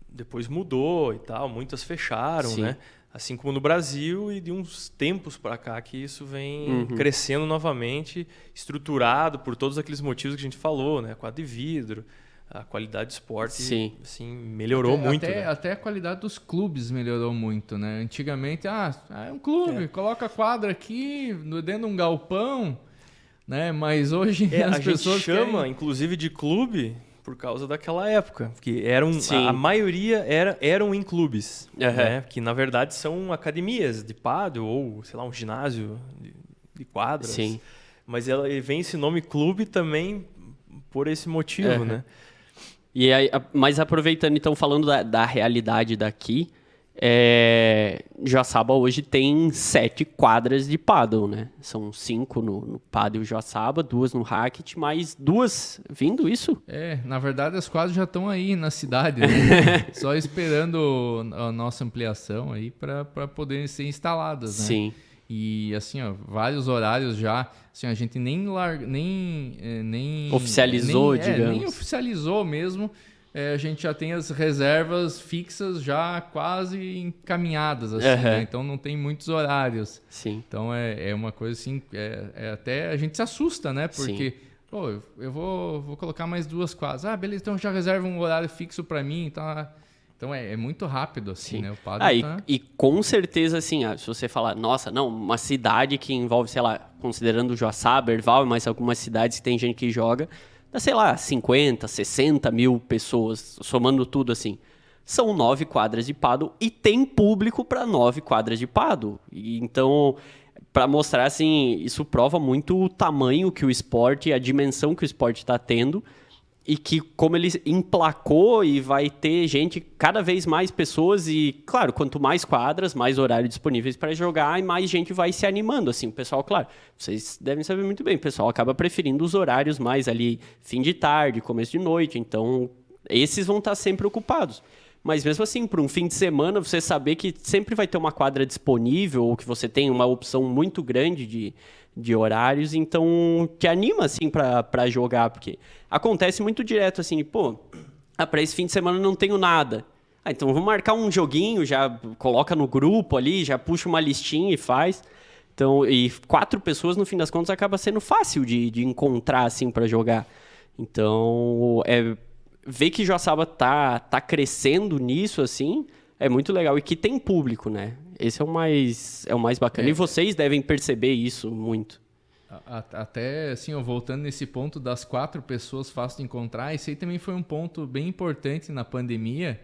depois mudou e tal, muitas fecharam, né? Assim como no Brasil, e de uns tempos para cá que isso vem crescendo novamente, estruturado por todos aqueles motivos que a gente falou, né? Quadro de vidro, a qualidade do esporte assim, melhorou muito. Né? Até a qualidade dos clubes melhorou muito, né? Antigamente, é um clube, coloca a quadra aqui, dentro de um galpão, né? Mas hoje as pessoas chama, inclusive, de clube por causa daquela época, porque a maioria eram em clubes, né? Que na verdade são academias de pádel ou, sei lá, um ginásio de quadras. Sim. Mas vem esse nome clube também por esse motivo, né? E aí, mas aproveitando, então, falando da realidade daqui, Joaçaba hoje tem 7 quadras de pádel, né? São 5 no pádel Joaçaba, 2 no racket, mais 2 vindo isso? Na verdade as quadras já estão aí na cidade, né? Só esperando a nossa ampliação aí para poderem ser instaladas, né? Sim. E assim, vários horários já, assim, a gente nem oficializou, digamos. Nem oficializou mesmo. A gente já tem as reservas fixas já quase encaminhadas, assim, né? Então não tem muitos horários. Sim. Então é uma coisa assim, até a gente se assusta, né? Porque, eu vou colocar mais 2 quadras. Beleza, então já reserva um horário fixo para mim, então é muito rápido, assim, né? O pádel e com certeza, assim, se você falar, nossa, não, uma cidade que envolve, sei lá, considerando Joaçaba, Erval, mas algumas cidades que tem gente que joga, dá, sei lá, 50, 60 mil pessoas, somando tudo assim. São 9 quadras de pádel e tem público para 9 quadras de pádel. Então, para mostrar, assim, isso prova muito o tamanho que o esporte, a dimensão que o esporte está tendo, e que como ele emplacou e vai ter gente, cada vez mais pessoas e, claro, quanto mais quadras, mais horários disponíveis para jogar e mais gente vai se animando, assim, o pessoal, claro, vocês devem saber muito bem, o pessoal acaba preferindo os horários mais ali, fim de tarde, começo de noite, então esses vão estar sempre ocupados. Mas mesmo assim, para um fim de semana, você saber que sempre vai ter uma quadra disponível ou que você tem uma opção muito grande de horários, então te anima, assim, para jogar, porque acontece muito direto, assim, para esse fim de semana não tenho nada. Então vamos marcar um joguinho, já coloca no grupo ali, já puxa uma listinha e faz. Então, e 4 pessoas, no fim das contas, acaba sendo fácil de encontrar, assim, para jogar. Então, ver que Joaçaba tá crescendo nisso, assim, é muito legal. E que tem público, né? Esse é o mais bacana. E vocês devem perceber isso muito. Até, assim, voltando nesse ponto das 4 pessoas fácil de encontrar, esse aí também foi um ponto bem importante na pandemia,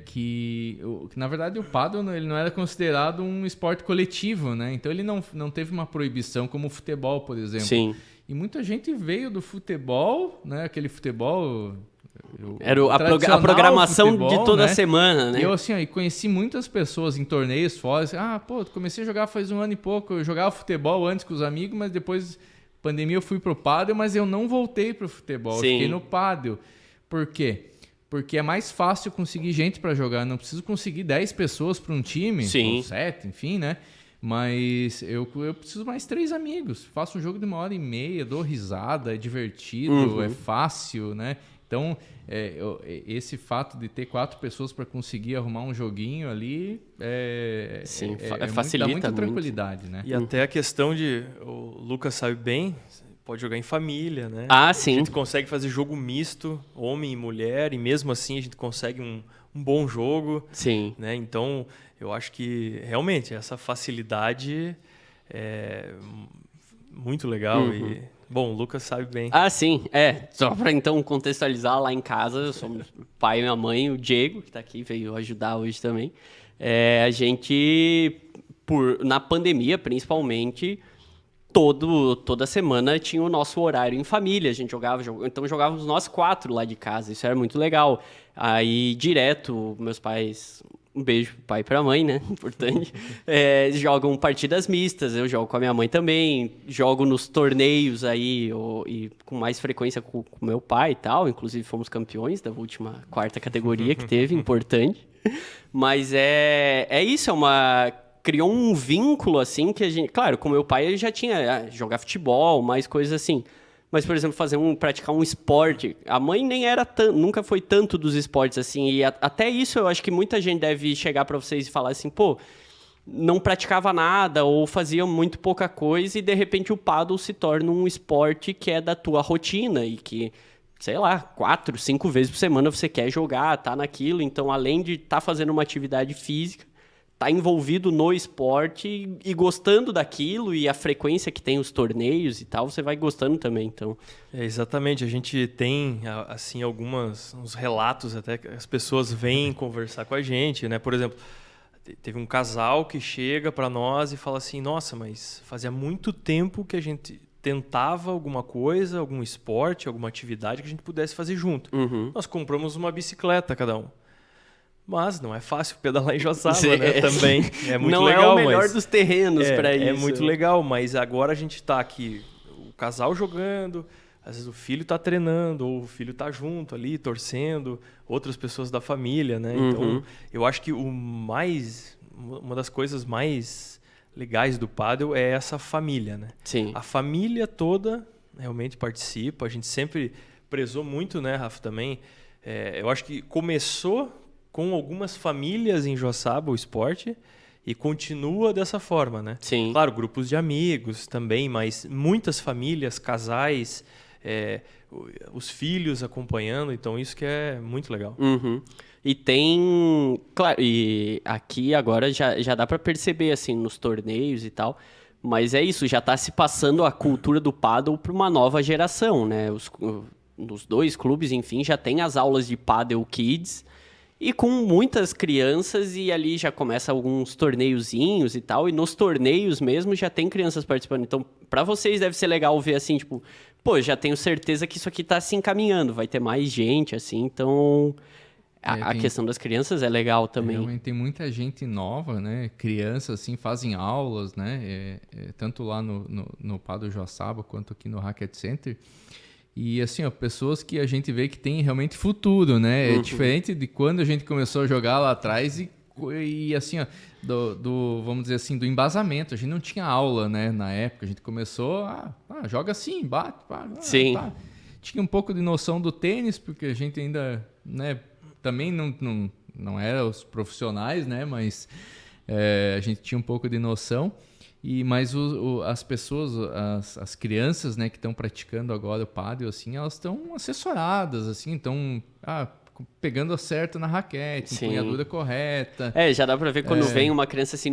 que na verdade, o pádel ele não era considerado um esporte coletivo, né? Então, ele não teve uma proibição como o futebol, por exemplo. Sim. E muita gente veio do futebol, né? Aquele futebol... Era a programação futebol, de toda semana, né? E eu, assim, conheci muitas pessoas em torneios fora. Assim, comecei a jogar faz 1 ano e pouco. Eu jogava futebol antes com os amigos, mas depois, pandemia, eu fui pro pádel, mas eu não voltei pro futebol. Sim. Eu fiquei no pádel. Por quê? Porque é mais fácil conseguir gente para jogar. Não preciso conseguir 10 pessoas para um time, ou 7, enfim, né? Mas eu preciso mais 3 amigos. Faço um jogo de 1h30, dou risada, é divertido, é fácil, né? Então, esse fato de ter 4 pessoas para conseguir arrumar um joguinho ali facilita dá muita muito. Tranquilidade, né? E até a questão o Lucas sabe bem, pode jogar em família, né? Sim. A gente consegue fazer jogo misto, homem e mulher, e mesmo assim a gente consegue um bom jogo. Sim. Né? Então, eu acho que realmente essa facilidade é muito legal e... Bom, o Lucas sabe bem. Sim. Só para então contextualizar, lá em casa, somos o pai e minha mãe, o Diego, que está aqui, veio ajudar hoje também. A gente, na pandemia principalmente, toda semana tinha o nosso horário em família, a gente então jogávamos nós 4 lá de casa, isso era muito legal. Aí, direto, meus pais, um beijo pro pai e pra mãe, né, importante, jogam partidas mistas, eu jogo com a minha mãe também, jogo nos torneios aí, e com mais frequência com meu pai e tal, inclusive fomos campeões da última 4ª categoria que teve, importante. Mas é isso, criou um vínculo, assim, que a gente... Claro, com meu pai ele já tinha jogar futebol, mais coisas assim. Mas, por exemplo, praticar um esporte. A mãe nem era nunca foi tanto dos esportes, assim. E até isso eu acho que muita gente deve chegar para vocês e falar assim, pô, não praticava nada ou fazia muito pouca coisa e, de repente, o pádel se torna um esporte que é da tua rotina e que... sei lá, 4, 5 vezes por semana você quer jogar, tá naquilo. Então, além de estar fazendo uma atividade física, tá envolvido no esporte e gostando daquilo e a frequência que tem os torneios e tal, você vai gostando também, então... Exatamente, a gente tem, assim, uns relatos até que as pessoas vêm conversar com a gente, né? Por exemplo, teve um casal que chega para nós e fala assim, nossa, mas fazia muito tempo que a gente... tentava alguma coisa, algum esporte, alguma atividade que a gente pudesse fazer junto. Uhum. Nós compramos uma bicicleta cada um. Mas não é fácil pedalar em Joçaba, né? Também. É muito não legal. Não é o melhor dos terrenos para isso. É muito legal, mas agora a gente está aqui, o casal jogando, às vezes o filho está treinando, ou o filho está junto ali, torcendo, outras pessoas da família, né? Uhum. Então, eu acho que uma das coisas mais... legais do pádel é essa família, né? Sim. A família toda realmente participa. A gente sempre prezou muito, né, Rafa, também. Eu acho que começou com algumas famílias em Joçaba o esporte e continua dessa forma, né? Sim. Claro, grupos de amigos também, mas muitas famílias, casais, os filhos acompanhando. Então, isso que é muito legal. Uhum. E tem... Claro, e aqui agora já dá para perceber, assim, nos torneios e tal, mas é isso, já está se passando a cultura do pádel para uma nova geração, né? Nos 2 clubes, enfim, já tem as aulas de Pádel Kids, e com muitas crianças, e ali já começa alguns torneiozinhos e tal, e nos torneios mesmo já tem crianças participando. Então, para vocês deve ser legal ver, assim, tipo, pô, já tenho certeza que isso aqui está se encaminhando, vai ter mais gente, assim, então... A questão das crianças é legal também. Realmente tem muita gente nova, né? Crianças, assim, fazem aulas, né? Tanto lá no Pádel Joçaba quanto aqui no Racket Center. E, assim, ó, pessoas que a gente vê que tem realmente futuro, né? Uhum. É diferente de quando a gente começou a jogar lá atrás e assim, ó, vamos dizer assim, do embasamento. A gente não tinha aula, né? Na época, a gente começou joga assim, bate, Sim. Tá. Tinha um pouco de noção do tênis, porque a gente ainda, né... Também não eram os profissionais, né? Mas a gente tinha um pouco de noção. Mas as pessoas, as crianças, né, que estão praticando agora o pádel, assim, elas estão assessoradas, assim, estão pegando acerto na raquete, empunhadura correta. Já dá para ver quando vem uma criança assim...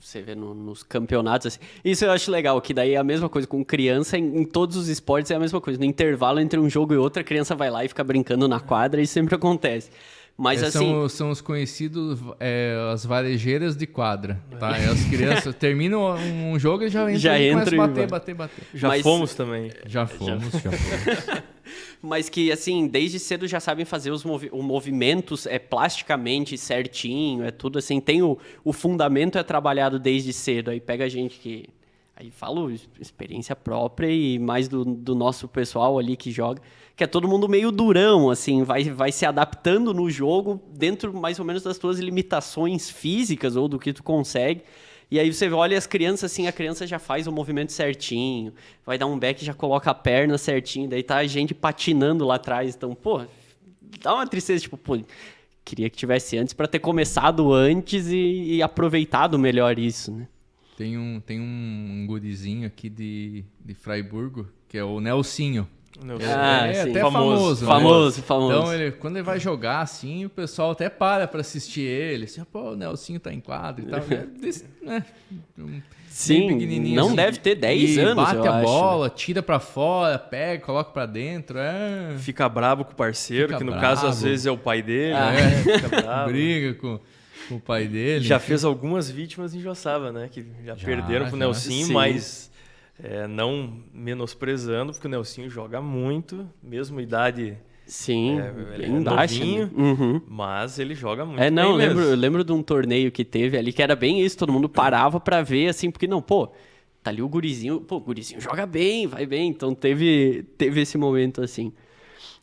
Você vê nos campeonatos, assim. Isso eu acho legal, que daí é a mesma coisa com criança, em todos os esportes é a mesma coisa. No intervalo entre um jogo e outro, a criança vai lá e fica brincando na quadra, e isso sempre acontece. Mas assim... São os conhecidos, as varejeiras de quadra, tá? As crianças terminam um jogo e já entram e bater. Já fomos também. Já fomos. Mas que, assim, desde cedo já sabem fazer os movimentos plasticamente certinho, é tudo assim. Tem o fundamento é trabalhado desde cedo. Aí pega a gente que... Aí falo experiência própria e mais do nosso pessoal ali que joga, que é todo mundo meio durão, assim, vai se adaptando no jogo dentro mais ou menos das tuas limitações físicas ou do que tu consegue. E aí você olha as crianças, assim, a criança já faz o movimento certinho, vai dar um back e já coloca a perna certinho, daí tá a gente patinando lá atrás. Então, pô, dá uma tristeza, tipo, pô, queria que tivesse antes para ter começado antes e aproveitado melhor isso, né? Tem um gurizinho aqui de Fraiburgo, que é o Nelsinho. Sim. Até famoso. Famoso. Então, quando ele vai jogar, assim, o pessoal até para assistir ele. Assim, pô, o Nelsinho tá em quadro e tal. Sim, não assim, deve ter 10 anos, bate a bola, tira pra fora, pega, coloca pra dentro. Fica brabo com o parceiro, que no caso, às vezes, é o pai dele. Fica bravo. Briga com o pai dele. Já fez algumas vítimas em Joçaba, né? Que já perderam pro Nelsinho, mas... Não menosprezando, porque o Nelsinho joga muito, mesmo idade... Sim, bem embaixo, novinho, né? Uhum. mas ele joga muito Não, bem eu lembro de um torneio que teve ali, que era bem isso, todo mundo parava pra ver, assim, porque não, pô, tá ali o gurizinho, o gurizinho joga bem, vai bem, então teve esse momento, assim.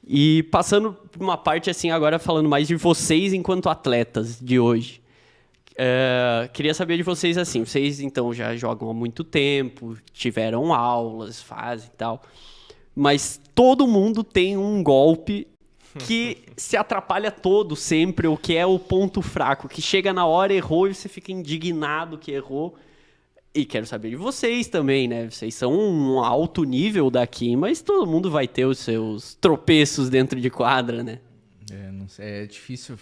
E passando por uma parte, assim, agora falando mais de vocês enquanto atletas de hoje. Queria saber de vocês, assim, vocês então já jogam há muito tempo, tiveram aulas, fazem e tal... Mas todo mundo tem um golpe que se atrapalha todo sempre, o que é o ponto fraco, que chega na hora, errou e você fica indignado que errou. E quero saber de vocês também, né? Vocês são um alto nível daqui, mas todo mundo vai ter os seus tropeços dentro de quadra, né? Não sei, é difícil.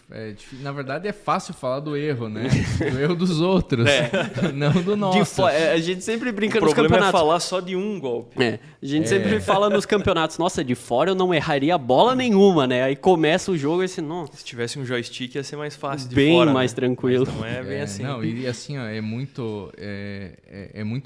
Na verdade, é fácil falar do erro, né? Do erro dos outros, não do nosso. A gente sempre brinca nos campeonatos. O problema é falar só de um golpe. A gente sempre fala nos campeonatos, nossa, de fora eu não erraria bola nenhuma, né? Aí começa o jogo e assim, nossa. Se tivesse um joystick ia ser mais fácil de bem fora. Bem mais tranquilo. Mas não é bem assim. Não, e assim, ó, é muito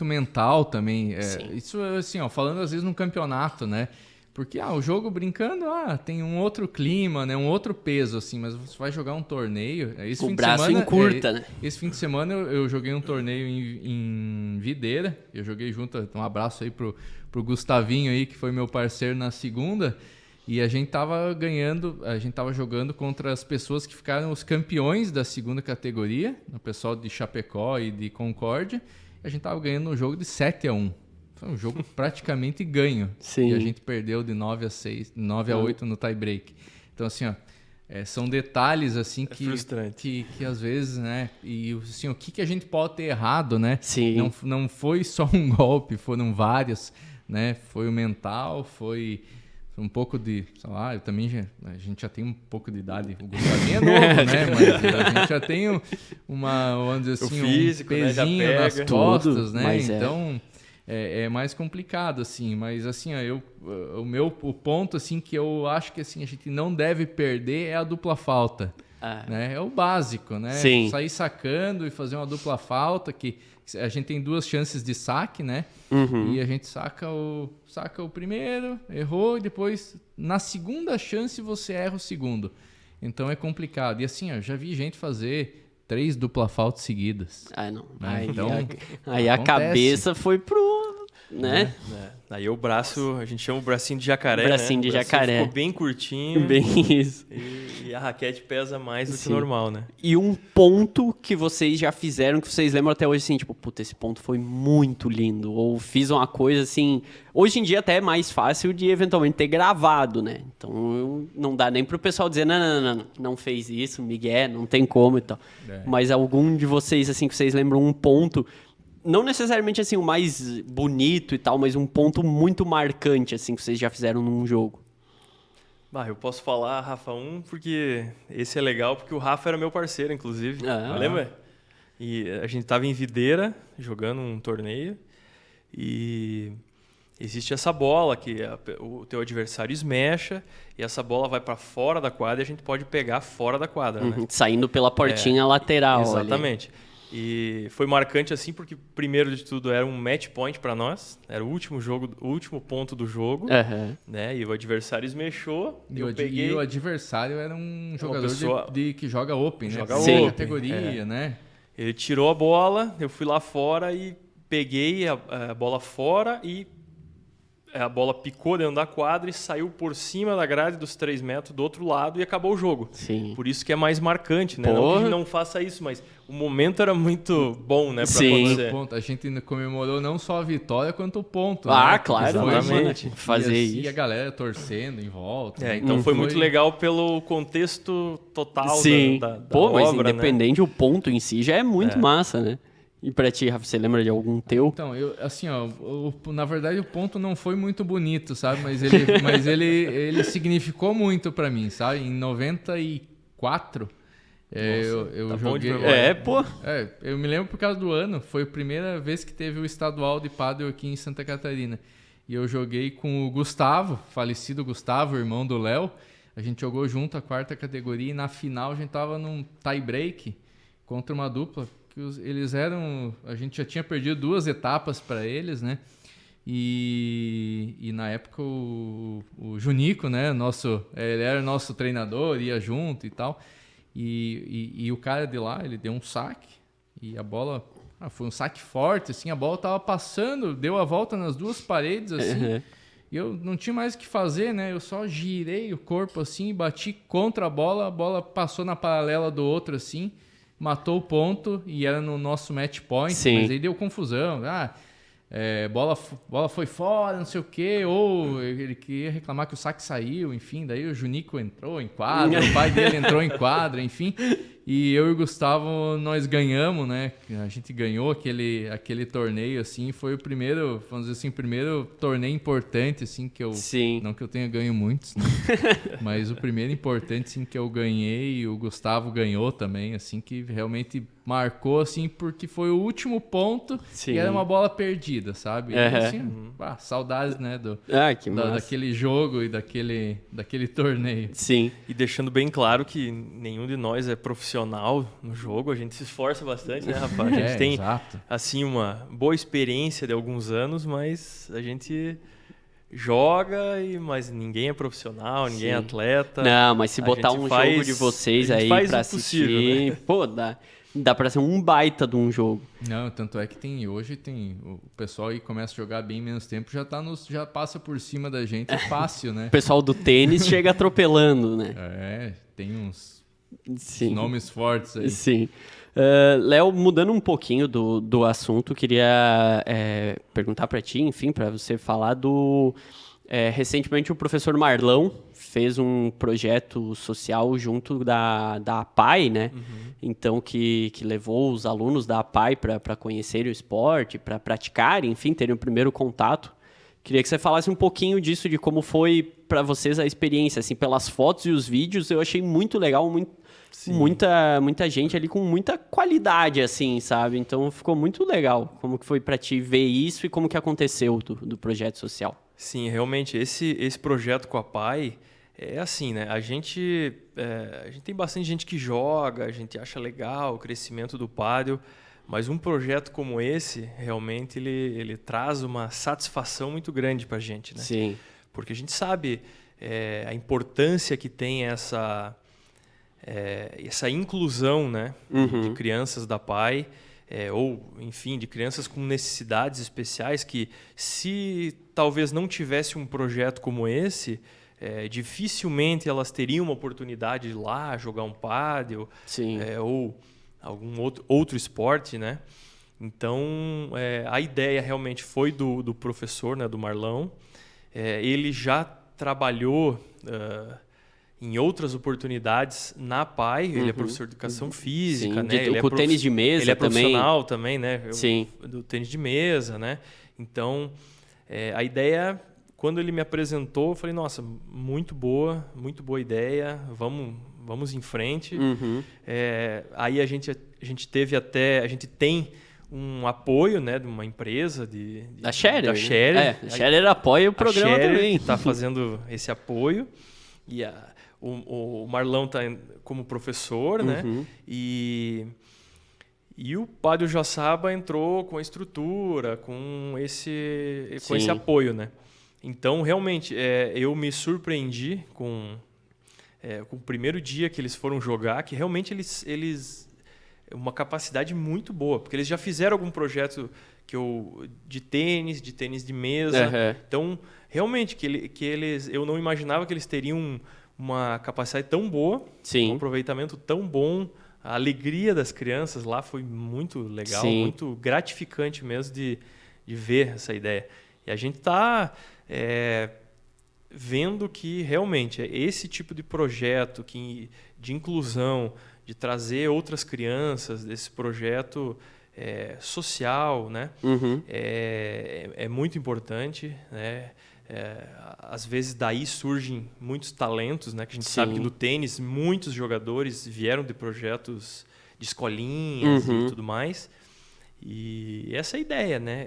mental também. Isso, assim, ó, falando às vezes num campeonato, né? Porque o jogo brincando, tem um outro clima, né? Um outro peso, assim, mas você vai jogar um torneio. O braço encurta, né? Esse fim de semana eu joguei um torneio em Videira. Eu joguei junto, um abraço aí pro Gustavinho aí, que foi meu parceiro na segunda. E a gente tava jogando contra as pessoas que ficaram os campeões da segunda categoria, o pessoal de Chapecó e de Concórdia. E a gente tava ganhando um jogo de 7-1. Foi um jogo praticamente ganho. Sim. E a gente perdeu de 9-8 no tie break. Então, assim, ó, são detalhes assim que às vezes, né? E assim, o que a gente pode ter errado, né? Sim. Não foi só um golpe, foram vários, né? Foi o mental, foi um pouco de, sei lá, a gente já tem um pouco de idade, o Gustavinho é novo, né? Mas a gente já tem vamos dizer assim, físico, um pezinho né? nas costas, né? Mas então é mais complicado, assim, mas assim, o ponto assim que eu acho que assim a gente não deve perder é a dupla falta, né? É o básico, né? Sim. Sair sacando e fazer uma dupla falta, que a gente tem 2 chances de saque, né? Uhum. E a gente saca o primeiro, errou, e depois na segunda chance você erra o segundo. Então é complicado. E assim, eu já vi gente fazer 3 dupla faltas seguidas. Não. Né? Aí a cabeça foi pro... né? Aí o braço, a gente chama o bracinho de jacaré, bracinho de jacaré. Ficou bem curtinho. Bem isso. E a raquete pesa mais do que normal, né? E um ponto que vocês já fizeram, que vocês lembram até hoje, assim, tipo, puta, esse ponto foi muito lindo. Ou fiz uma coisa, assim... Hoje em dia até é mais fácil de, eventualmente, ter gravado, né? Então, não dá nem pro pessoal dizer, não fez isso, Miguel, não tem como e tal. Mas algum de vocês, assim, que vocês lembram um ponto... Não necessariamente, assim, o mais bonito e tal, mas um ponto muito marcante, assim, que vocês já fizeram num jogo. Eu posso falar, Rafa, porque esse é legal, porque o Rafa era meu parceiro, inclusive. Lembra? E a gente tava em Videira, jogando um torneio, e existe essa bola que o teu adversário esmecha, e essa bola vai para fora da quadra e a gente pode pegar fora da quadra, né? Saindo pela portinha lateral. Exatamente. Ali. E foi marcante assim porque, primeiro de tudo, era um match point para nós. Era o último ponto do jogo. Né? E o adversário esmechou. E o adversário era um jogador que joga Open, né? Joga Open. Categoria, né? Ele tirou a bola, eu fui lá fora e peguei a bola fora e a bola picou dentro da quadra e saiu por cima da grade dos 3 metros do outro lado e acabou o jogo. Sim. Por isso que é mais marcante, né? Não que a gente não faça isso, mas o momento era muito bom, né? Pra acontecer. A gente comemorou não só a vitória, quanto o ponto. Claro, exatamente. Fazer isso. E a galera torcendo em volta. Então foi muito legal pelo contexto total da mas obra, independente, né? O ponto em si já é muito massa, né? E pra ti, Rafa, você lembra de algum teu? Então, na verdade o ponto não foi muito bonito, sabe? Mas ele significou muito pra mim, sabe? Em 94, eu joguei... eu me lembro por causa do ano. Foi a primeira vez que teve o estadual de pádel aqui em Santa Catarina. E eu joguei com o Gustavo, falecido Gustavo, irmão do Léo. A gente jogou junto a 4ª categoria e na final a gente tava num tie break contra uma dupla. A gente já tinha perdido 2 etapas para eles, né? E na época o Junico, né, ele era o nosso treinador, ia junto e tal. E o cara de lá, ele deu um saque e a bola... foi um saque forte, assim, a bola tava passando, deu a volta nas duas paredes, assim, e eu não tinha mais o que fazer, né? Eu só girei o corpo, assim, bati contra a bola passou na paralela do outro, assim, matou o ponto e era no nosso match point, Sim. Mas aí deu confusão, bola foi fora, não sei o quê, ou ele queria reclamar que o saque saiu, enfim, daí o Junico entrou em quadra, o pai dele entrou em quadra, enfim, e eu e o Gustavo, nós ganhamos, né, a gente ganhou aquele torneio, assim, foi o primeiro, vamos dizer assim, o primeiro torneio importante, assim, que eu, Sim. não que eu tenha ganho muitos, né, mas o primeiro importante, assim, que eu ganhei, e o Gustavo ganhou também, assim, que realmente marcou, assim, porque foi o último ponto. Sim. E era uma bola perdida, sabe? E, assim, saudades, né, que massa. daquele jogo e daquele torneio. Sim. E deixando bem claro que nenhum de nós é profissional no jogo, a gente se esforça bastante, né, rapaz? A gente tem, exato. assim, uma boa experiência de alguns anos, mas a gente joga, mas ninguém é profissional, ninguém é atleta. Não, mas se botar um jogo de vocês aí pra assistir, né? pô, dá pra ser um baita de um jogo. Não, tanto é que hoje o pessoal aí começa a jogar bem menos tempo, já passa por cima da gente, é fácil, né? O pessoal do tênis chega atropelando, né? Tem uns Sim. nomes fortes aí. Sim. Léo, mudando um pouquinho do assunto, queria perguntar pra ti, enfim, pra você falar do... recentemente o professor Marlão fez um projeto social junto da APAE, né? Então, que levou os alunos da APAE para conhecerem o esporte, para praticarem, enfim, terem o primeiro contato. Queria que você falasse um pouquinho disso, de como foi para vocês a experiência, assim, pelas fotos e os vídeos, eu achei muito legal, muita gente ali com muita qualidade, assim, sabe? Então, ficou muito legal. Como que foi para ti ver isso e como que aconteceu do projeto social? Sim, realmente, esse projeto com a APAE é assim, né? A gente tem bastante gente que joga, a gente acha legal o crescimento do pádel, mas um projeto como esse, realmente, ele traz uma satisfação muito grande para a gente, né? Sim. Porque a gente sabe a importância que tem essa inclusão, né? De crianças da APAE, ou, enfim, de crianças com necessidades especiais que, se talvez não tivesse um projeto como esse, dificilmente elas teriam uma oportunidade de ir lá jogar um pádel, ou algum outro esporte, né? Então, a ideia realmente foi do professor, né, do Marlão. Ele já trabalhou em outras oportunidades na APAE, ele é professor de educação física, né? Ele com tênis de mesa ele é também. profissional também, né? Sim. Do tênis de mesa, né? Então, a ideia, quando ele me apresentou, eu falei, nossa, muito boa ideia, vamos em frente. Aí a gente tem um apoio, né, de uma empresa da Scherer. Da Scherer. A Scherer apoia o programa também. Está fazendo esse apoio. E o Marlão está como professor, né? E o Pádel Joaçaba entrou com a estrutura, com esse apoio, né? Então, realmente, eu me surpreendi com o primeiro dia que eles foram jogar, que realmente eles uma capacidade muito boa, porque eles já fizeram algum projeto de tênis de mesa. Então, realmente, eu não imaginava que eles teriam uma capacidade tão boa, um aproveitamento tão bom. A alegria das crianças lá foi muito legal, muito gratificante mesmo de ver essa ideia. E a gente está vendo que realmente esse tipo de projeto de inclusão, de trazer outras crianças, desse projeto social, né? É muito importante, né? Às vezes daí surgem muitos talentos, né? Que a gente sabe que no tênis muitos jogadores vieram de projetos de escolinhas e tudo mais. E essa é a ideia, né?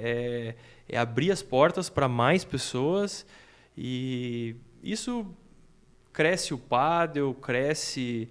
É abrir as portas para mais pessoas, e isso cresce o pádel, cresce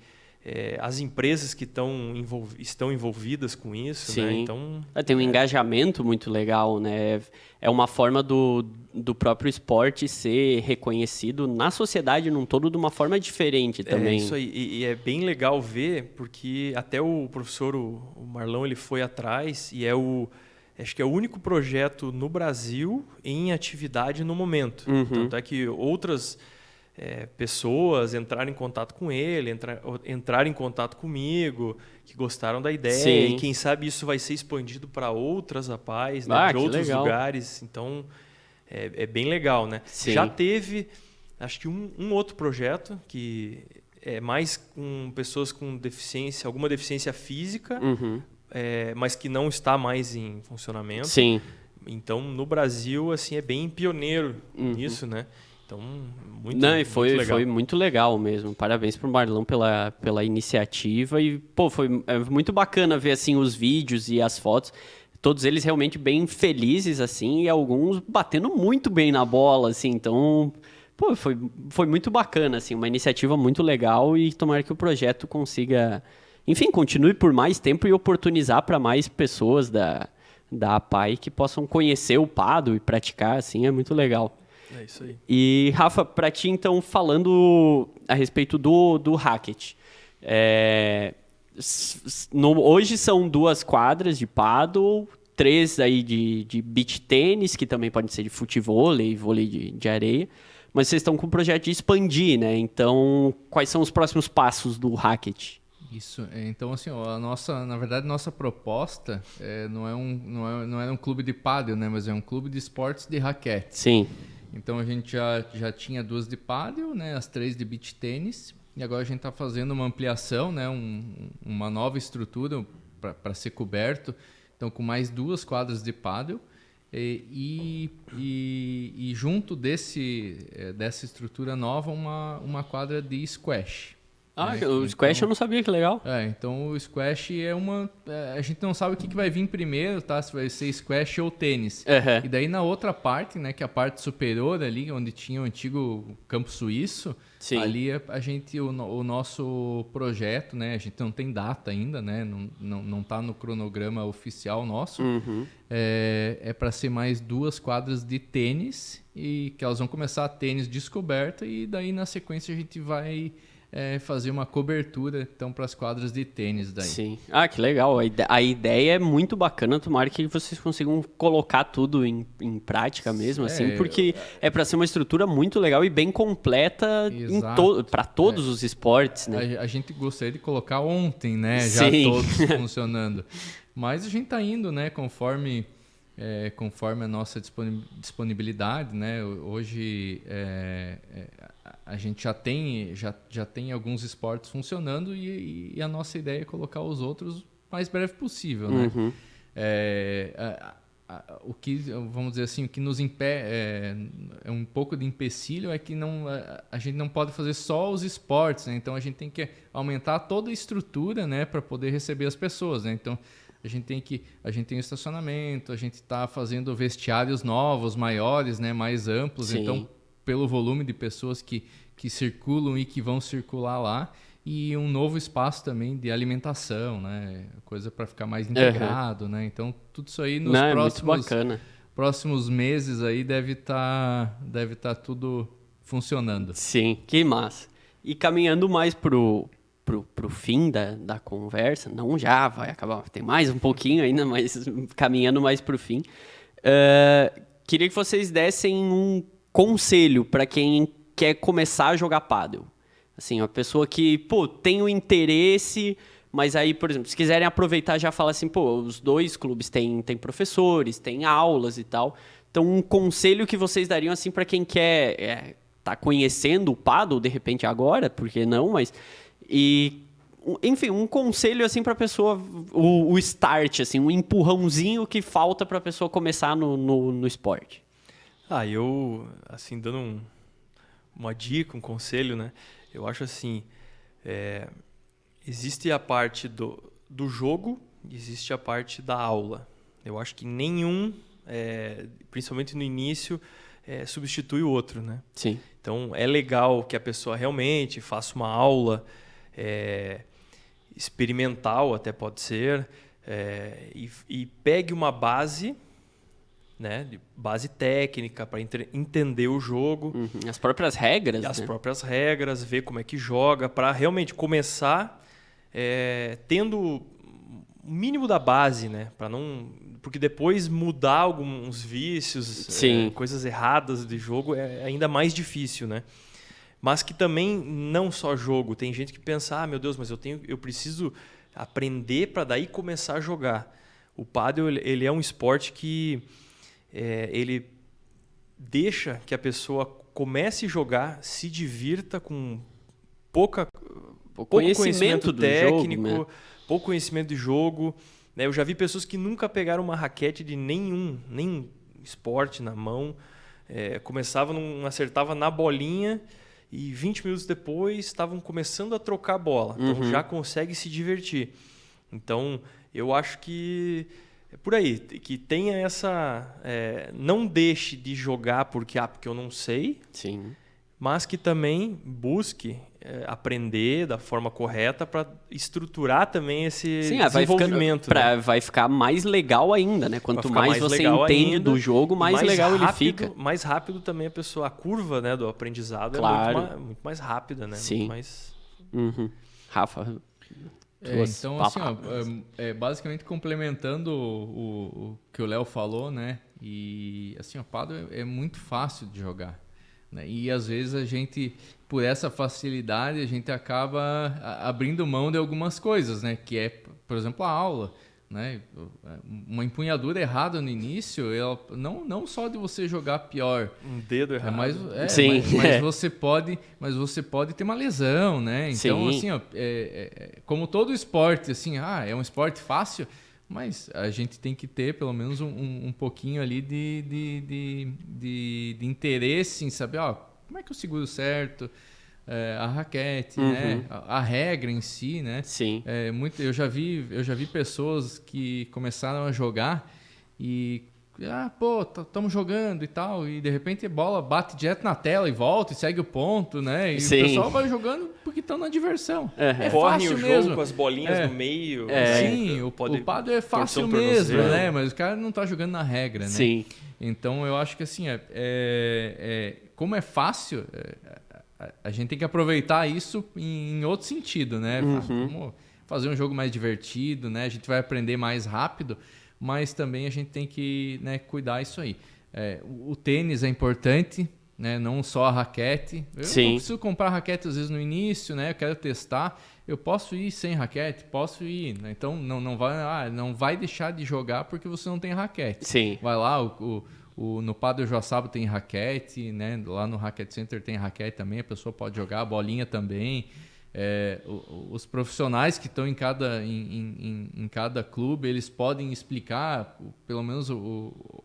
as empresas que estão envolvidas com isso, Sim. né? Então, tem um engajamento muito legal, né? É uma forma do próprio esporte ser reconhecido na sociedade num todo de uma forma diferente também. É isso aí. E é bem legal ver, porque até o professor, o Marlão, ele foi atrás e acho que é o único projeto no Brasil em atividade no momento. Tanto é que outras pessoas entraram em contato com ele, entraram em contato comigo, que gostaram da ideia. Sim. E quem sabe isso vai ser expandido para outras APAES, né, de outros lugares. Então, é bem legal, né? Sim. Já teve, acho que um outro projeto que é mais com pessoas com deficiência, alguma deficiência física, mas que não está mais em funcionamento. Sim. Então, no Brasil, assim, é bem pioneiro nisso, né? Então, muito legal. Foi muito legal mesmo. Parabéns pro Marlão pela iniciativa. E, foi muito bacana ver, assim, os vídeos e as fotos. Todos eles realmente bem felizes, assim, e alguns batendo muito bem na bola, assim. Então, foi muito bacana, assim, uma iniciativa muito legal e tomara que o projeto consiga, enfim, continue por mais tempo e oportunizar para mais pessoas da APAE que possam conhecer o Paddle e praticar, assim, é muito legal. É isso aí. E, Rafa, para ti, então, falando a respeito do racket, hoje são 2 quadras de paddle, 3 aí de beach tênis, que também podem ser de futevôlei, vôlei de areia, mas vocês estão com o projeto de expandir, né? Então, quais são os próximos passos do racket? Isso, então assim, na verdade, nossa proposta não é um clube de pádel, né? Mas é um clube de esportes de raquete. Sim. Então a gente já tinha 2 de pádel, né? As 3 de beach tênis. E agora a gente está fazendo uma ampliação, né? Uma nova estrutura para ser coberto. Então com mais 2 quadras de pádel. E junto dessa estrutura nova, uma quadra de squash. O squash eu não sabia, que legal. Então o squash a gente não sabe o que vai vir primeiro, tá? Se vai ser squash ou tênis. E daí na outra parte, né, que é a parte superior ali, onde tinha o antigo campo suíço, sim, ali o nosso projeto, né, a gente não tem data ainda, né, não tá no cronograma oficial nosso, é para ser mais 2 quadras de tênis, e que elas vão começar tênis descoberta, e daí na sequência a gente vai fazer uma cobertura então para as quadras de tênis daí. Sim. Que legal. A ideia é muito bacana. Tomara que vocês consigam colocar tudo em prática mesmo, assim, porque é para ser uma estrutura muito legal e bem completa para todos os esportes, né? A gente gostaria de colocar ontem, né? Já todos funcionando. Mas a gente está indo, né? Conforme a nossa disponibilidade, né? Hoje a gente já tem alguns esportes funcionando e a nossa ideia é colocar os outros o mais breve possível, né? O que, vamos dizer assim, o que nos impede é um pouco de empecilho, é que a gente não pode fazer só os esportes, né? Então a gente tem que aumentar toda a estrutura, né, para poder receber as pessoas, né? Então a gente tem estacionamento, a gente está fazendo vestiários novos, maiores, né, mais amplos. Sim. Então, pelo volume de pessoas que circulam e que vão circular lá, e um novo espaço também de alimentação, né, coisa para ficar mais integrado, né? Então, tudo isso aí nos próximos meses aí deve tá tudo funcionando. Sim, que massa. E caminhando mais pro fim da conversa, não já vai acabar, tem mais um pouquinho ainda, mas caminhando mais pro fim, queria que vocês dessem um conselho para quem quer começar a jogar pádel. Assim, uma pessoa que, tem o interesse, mas aí, por exemplo, se quiserem aproveitar, já fala assim, os 2 clubes têm professores, têm aulas e tal. Então, um conselho que vocês dariam, assim, para quem quer tá conhecendo o pádel, de repente agora, por que não, mas... E, enfim, um conselho assim para a pessoa, o start, assim, um empurrãozinho que falta para a pessoa começar no esporte. Eu, assim, dando uma dica, um conselho, né? Eu acho assim, existe a parte do jogo, existe a parte da aula. Eu acho que nenhum, principalmente no início, substitui o outro, né? Sim. Então, é legal que a pessoa realmente faça uma aula experimental, até pode ser, e pegue uma base, né, de base técnica para entender o jogo. As próprias regras. As próprias regras, ver como é que joga, para realmente começar tendo o mínimo da base, né? Para não, porque depois mudar alguns vícios, coisas erradas de jogo é ainda mais difícil, né? Mas que também não só jogo, tem gente que pensa, meu Deus, mas eu preciso aprender para daí começar a jogar. O pádel, ele é um esporte que ele deixa que a pessoa comece a jogar, se divirta com pouco conhecimento técnico, jogo, né? Pouco conhecimento de jogo. Né? Eu já vi pessoas que nunca pegaram uma raquete de nenhum esporte na mão, não acertava na bolinha e 20 minutos depois estavam começando a trocar a bola. Então já consegue se divertir. Então eu acho que é por aí, que tenha essa... não deixe de jogar porque eu não sei, sim, mas que também busque aprender da forma correta para estruturar também esse desenvolvimento. Vai ficar mais legal ainda, né? Quanto mais você entende do jogo, mais legal ele fica. Mais rápido também a curva, né, do aprendizado é muito mais rápida, né? Sim. Muito mais... Rafa... Então, assim, basicamente complementando o que o Léo falou, né? E assim, o pádel é muito fácil de jogar, né? E às vezes a gente, por essa facilidade, a gente acaba abrindo mão de algumas coisas, né? Que é, por exemplo, a aula, né? Uma empunhadura errada no início, ela, não só de você jogar pior, um dedo errado, mas você pode ter uma lesão, né? Então, assim, como todo esporte, assim, é um esporte fácil, mas a gente tem que ter pelo menos um pouquinho ali de interesse em saber, como é que eu seguro certo a raquete, né? A regra em si, né? Sim. Eu já vi pessoas que começaram a jogar e estamos jogando e tal, e de repente a bola bate direto na tela e volta e segue o ponto, né? E o pessoal vai jogando porque estão na diversão. É fácil mesmo. Jogo com as bolinhas no meio. Sim, o pádel é fácil mesmo, né? Mas o cara não tá jogando na regra, né? Sim. Então eu acho que assim, como é fácil, a gente tem que aproveitar isso em outro sentido, né? Vamos fazer um jogo mais divertido, né? A gente vai aprender mais rápido, mas também a gente tem que, né, cuidar isso aí. O tênis é importante, né? Não só a raquete. Eu não preciso comprar raquete às vezes no início, né? Eu quero testar. Eu posso ir sem raquete? Posso ir. Né? Então não vai deixar de jogar porque você não tem raquete. Sim. Vai lá, no Padel Joaçaba tem raquete, né? Lá no Racket Center tem raquete também, a pessoa pode jogar, a bolinha também. Os profissionais que estão em cada clube, eles podem explicar pelo menos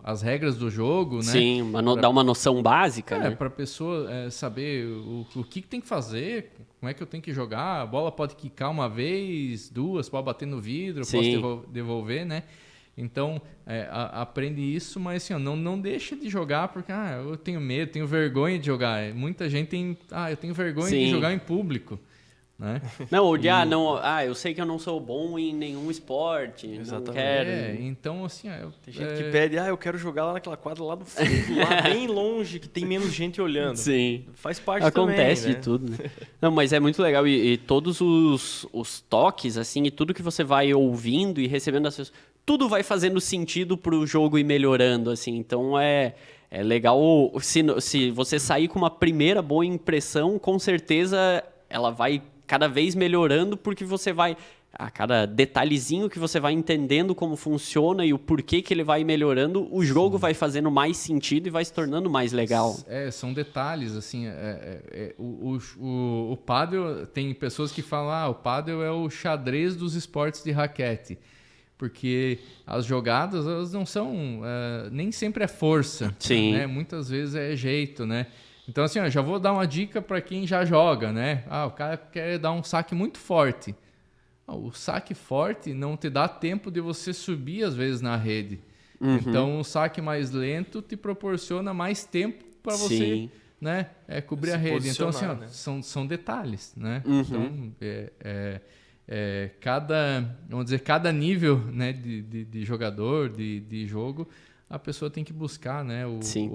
as regras do jogo, né? Sim, dar uma noção básica, né? Para a pessoa saber o que tem que fazer, como é que eu tenho que jogar, a bola pode quicar uma vez, duas, pode bater no vidro, posso devolver, né? Então, aprende isso, mas assim, não deixa de jogar porque eu tenho medo, tenho vergonha de jogar. Muita gente tem... eu tenho vergonha de jogar em público. Né? Eu sei que eu não sou bom em nenhum esporte, exatamente. Não quero. Então, assim... tem gente que pede, eu quero jogar lá naquela quadra lá no fundo, lá bem longe, que tem menos gente olhando. Sim. Faz parte Acontece também, de tudo, né? Não, mas é muito legal. E todos os toques, assim, e tudo que você vai ouvindo e recebendo das pessoas, tudo vai fazendo sentido pro jogo ir melhorando, assim. Então, é legal. Se você sair com uma primeira boa impressão, com certeza ela vai cada vez melhorando, porque você vai... A cada detalhezinho que você vai entendendo como funciona e o porquê que ele vai melhorando, o jogo vai fazendo mais sentido e vai se tornando mais legal. São detalhes, assim. O pádel, tem pessoas que falam, o pádel é o xadrez dos esportes de raquete. Porque as jogadas, elas não são... nem sempre é força. Sim. Né? Muitas vezes é jeito, né? Então, assim, já vou dar uma dica para quem já joga, né? O cara quer dar um saque muito forte. O saque forte não te dá tempo de você subir, às vezes, na rede. Então, o saque mais lento te proporciona mais tempo para você, né, cobrir a rede. Então, assim, né? são detalhes, né? Então, cada nível, né, de jogador, de jogo, a pessoa tem que buscar, né,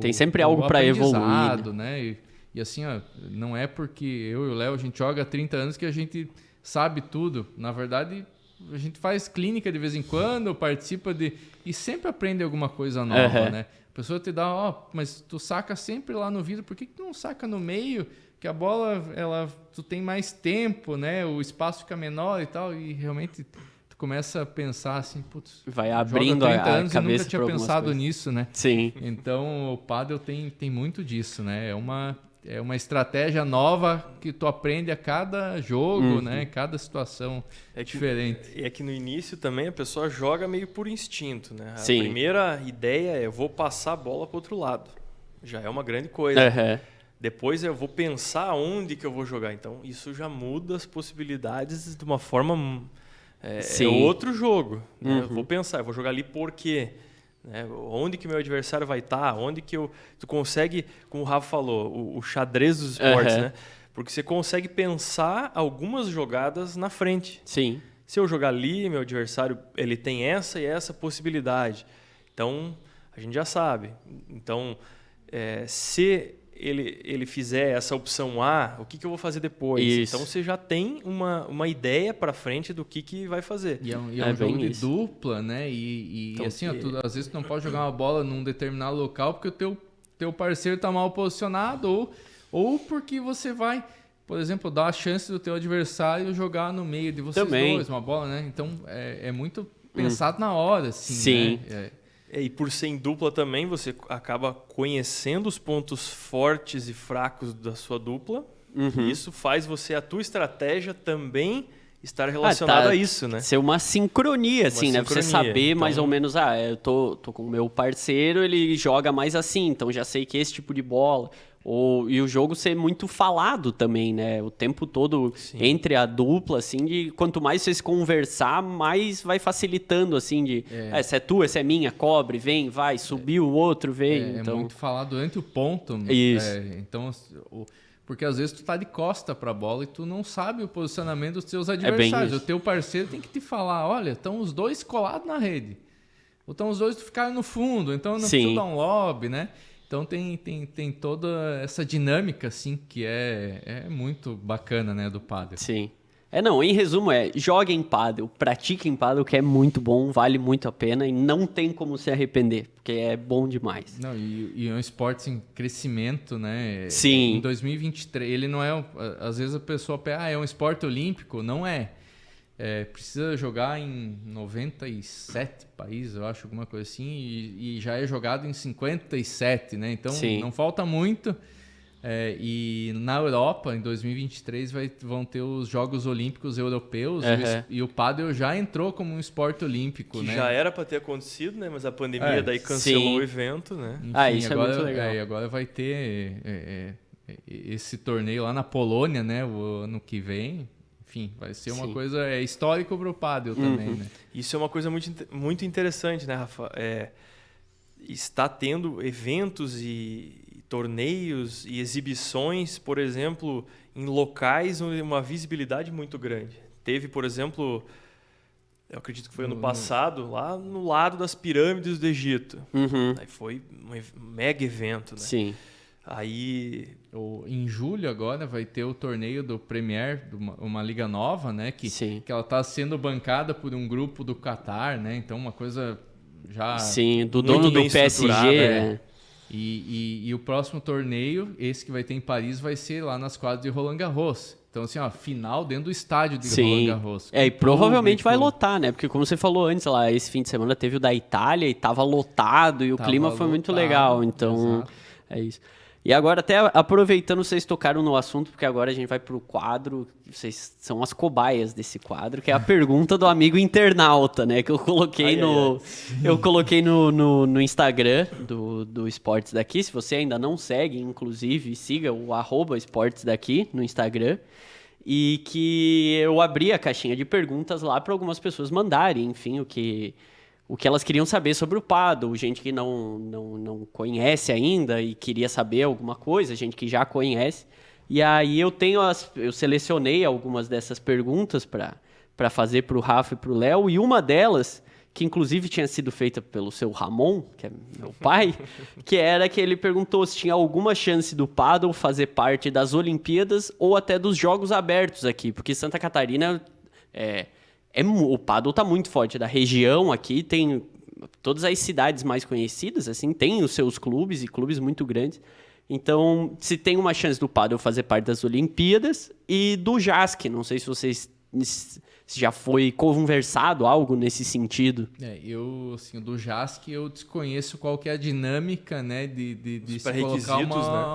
tem sempre algo para evoluir, né? E assim, ó, não é porque eu e o Léo, a gente joga há 30 anos que a gente sabe tudo. Na verdade, a gente faz clínica de vez em quando, participa e sempre aprende alguma coisa nova, né? A pessoa te dá, mas tu saca sempre lá no vidro, por que tu não saca no meio? Que a bola, tu tem mais tempo, né? O espaço fica menor e tal, e realmente tu começa a pensar assim, putz, vai abrindo joga 30 anos a cabeça e nunca tinha pensado coisas. nisso, né? Sim. Então, o pádel tem muito disso, né? É uma estratégia nova que tu aprende a cada jogo, né? Cada situação diferente. É que no início também a pessoa joga meio por instinto, né? Sim. A primeira ideia é eu vou passar a bola para o outro lado. Já é uma grande coisa. Depois eu vou pensar onde que eu vou jogar. Então, isso já muda as possibilidades de uma forma... É outro jogo. Né? Eu vou pensar, eu vou jogar ali por quê? Né? Onde que meu adversário vai estar? Onde que tu consegue, como o Rafa falou, o xadrez dos esportes, né? Porque você consegue pensar algumas jogadas na frente. Sim. Se eu jogar ali, meu adversário ele tem essa e essa possibilidade. Então, a gente já sabe. Então, se ele fizer essa opção A, o que eu vou fazer depois? Isso. Então, você já tem uma ideia para frente do que vai fazer. E é um jogo de dupla, né? Então, assim, às vezes tu não pode jogar uma bola num determinado local porque o teu parceiro está mal posicionado ou porque você vai, por exemplo, dar a chance do teu adversário jogar no meio de vocês dois uma bola, né? Então, é muito pensado na hora, assim, sim. Né? E por ser em dupla também, você acaba conhecendo os pontos fortes e fracos da sua dupla. E isso faz a tua estratégia também estar relacionada a isso, né? Ser uma sincronia, assim, né? Você saber mais ou menos, eu tô com o meu parceiro, ele joga mais assim, então já sei que esse tipo de bola... E o jogo ser muito falado também, né? O tempo todo entre a dupla, assim, de quanto mais vocês conversar, mais vai facilitando, assim, de essa é tua, essa é minha, cobre, vem, vai, subiu, o outro vem. Então... É muito falado durante o ponto. Isso. Então, porque às vezes tu tá de costa pra bola e tu não sabe o posicionamento dos teus adversários. O teu parceiro tem que te falar, olha, estão os dois colados na rede. Ou estão os dois ficaram no fundo, então não precisa dar um lob, né? Então tem toda essa dinâmica, assim, que é muito bacana, né, do pádel. Sim. Em resumo, joguem pádel, pratiquem pádel, que é muito bom, vale muito a pena e não tem como se arrepender, porque é bom demais. Não, e é um esporte em crescimento, né? Sim. Em 2023, ele não é... Às vezes a pessoa pensa, é um esporte olímpico? Não é. Precisa jogar em 97 países, eu acho, alguma coisa assim, e já é jogado em 57, né? Então, não falta muito. E na Europa, em 2023, vão ter os Jogos Olímpicos Europeus, e o pádel já entrou como um esporte olímpico, que né? Já era para ter acontecido, né? Mas a pandemia daí cancelou o evento, né? Enfim, isso agora, é muito legal. Agora vai ter esse torneio lá na Polônia, né? O ano que vem. Enfim, vai ser uma coisa histórica para o pádel também, né? Isso é uma coisa muito interessante, né, Rafa? Está tendo eventos e torneios e exibições, por exemplo, em locais onde uma visibilidade muito grande. Teve, por exemplo, eu acredito que foi ano passado, lá no lado das pirâmides do Egito. Aí foi um mega evento, né? Sim. Aí... Em julho agora vai ter o torneio do Premier, uma liga nova, né? Que ela está sendo bancada por um grupo do Qatar, né? Então uma coisa já... Sim, do dono do PSG. E o próximo torneio, esse que vai ter em Paris, vai ser lá nas quadras de Roland Garros. Então, assim, final dentro do estádio de Roland Garros. E provavelmente vai lotar, né? Porque como você falou antes, lá, esse fim de semana teve o da Itália e tava lotado e o clima foi muito legal. Então, é isso. E agora, até aproveitando, vocês tocaram no assunto, porque agora a gente vai pro quadro, vocês são as cobaias desse quadro, que é a pergunta do amigo internauta, né? Que eu coloquei no Instagram do Esportes Daqui. Se você ainda não segue, inclusive, siga o @Esportes Daqui no Instagram. E que eu abri a caixinha de perguntas lá para algumas pessoas mandarem, enfim, o que elas queriam saber sobre o pádel, gente que não conhece ainda e queria saber alguma coisa, gente que já conhece. E aí eu selecionei algumas dessas perguntas para fazer para o Rafa e para o Léo, e uma delas, que inclusive tinha sido feita pelo seu Ramon, que é meu pai, que era que ele perguntou se tinha alguma chance do pádel fazer parte das Olimpíadas ou até dos Jogos Abertos aqui, porque Santa Catarina, o pádel está muito forte, da região aqui tem todas as cidades mais conhecidas, assim, tem os seus clubes e clubes muito grandes. Então, se tem uma chance do pádel fazer parte das Olimpíadas e do JASC, não sei se vocês se já foi conversado algo nesse sentido. Eu, assim, do JASC eu desconheço qual que é a dinâmica, né, de se colocar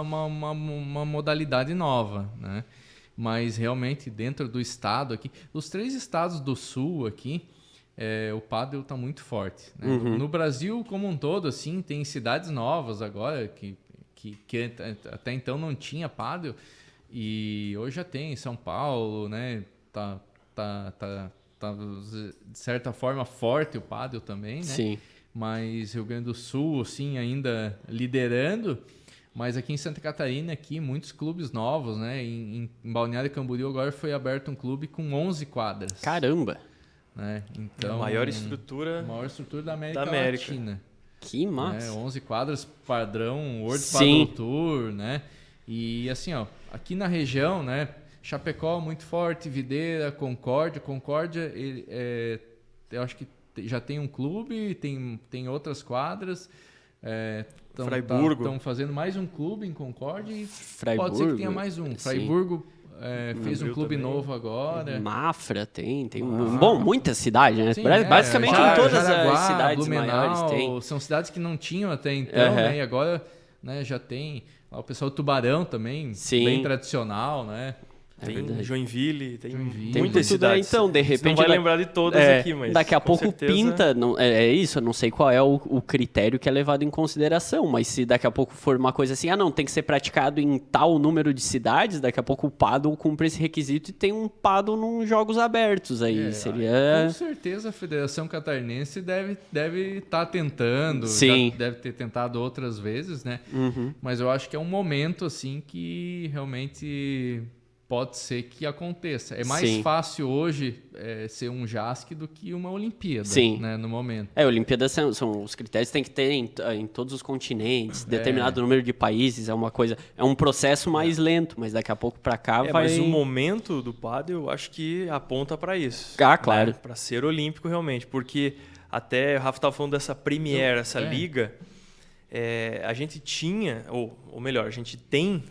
uma modalidade nova, né? Mas realmente dentro do estado aqui, os 3 estados do sul aqui, o pádel está muito forte, né? No Brasil como um todo, assim, tem cidades novas agora que até então não tinha pádel e hoje já tem São Paulo, né? Tá de certa forma forte o pádel também, né? Sim. Mas Rio Grande do Sul, assim, ainda liderando. Mas aqui em Santa Catarina, aqui, muitos clubes novos, né? Em Balneário Camboriú agora foi aberto um clube com 11 quadras. Caramba! Né? Então, a maior estrutura da América Latina. Que massa! 11 quadras padrão World Padel Tour, né? E assim, aqui na região, né? Chapecó muito forte, Videira, Concórdia. Concórdia, eu acho que já tem um clube, tem outras quadras. Fraiburgo. Estão fazendo mais um clube em Concórdia e Fraiburgo, pode ser que tenha mais um. Fraiburgo fez um clube também. novo agora. Mafra tem muitas cidades, né? Sim, basicamente em todas Jaraguá, as cidades Blumenau, maiores tem. São cidades que não tinham até então, né? E agora, né, já tem. O pessoal do Tubarão também, bem tradicional, né? Tem Joinville, tem Tem muitas cidades. Então, de repente... Não vai lembrar de todas aqui, mas... Daqui a pouco certeza... pinta... isso, eu não sei qual é o critério que é levado em consideração, mas se daqui a pouco for uma coisa assim, tem que ser praticado em tal número de cidades, daqui a pouco o pádel cumpre esse requisito e tem um pádel nos Jogos Abertos aí, seria... Com certeza a Federação Catarinense deve estar tentando, Sim. Já deve ter tentado outras vezes, né? Mas eu acho que é um momento, assim, que realmente... pode ser que aconteça. É mais fácil hoje ser um JASC do que uma Olimpíada, né, no momento. Olimpíadas são os critérios tem que ter em todos os continentes, determinado número de países, é um processo mais lento, mas daqui a pouco para cá vai... Mas o momento do pádel, eu acho que aponta para isso. Claro. Né? Para ser olímpico realmente, porque até o Rafa estava falando dessa Premier, essa liga, a gente tinha, ou melhor, a gente tem...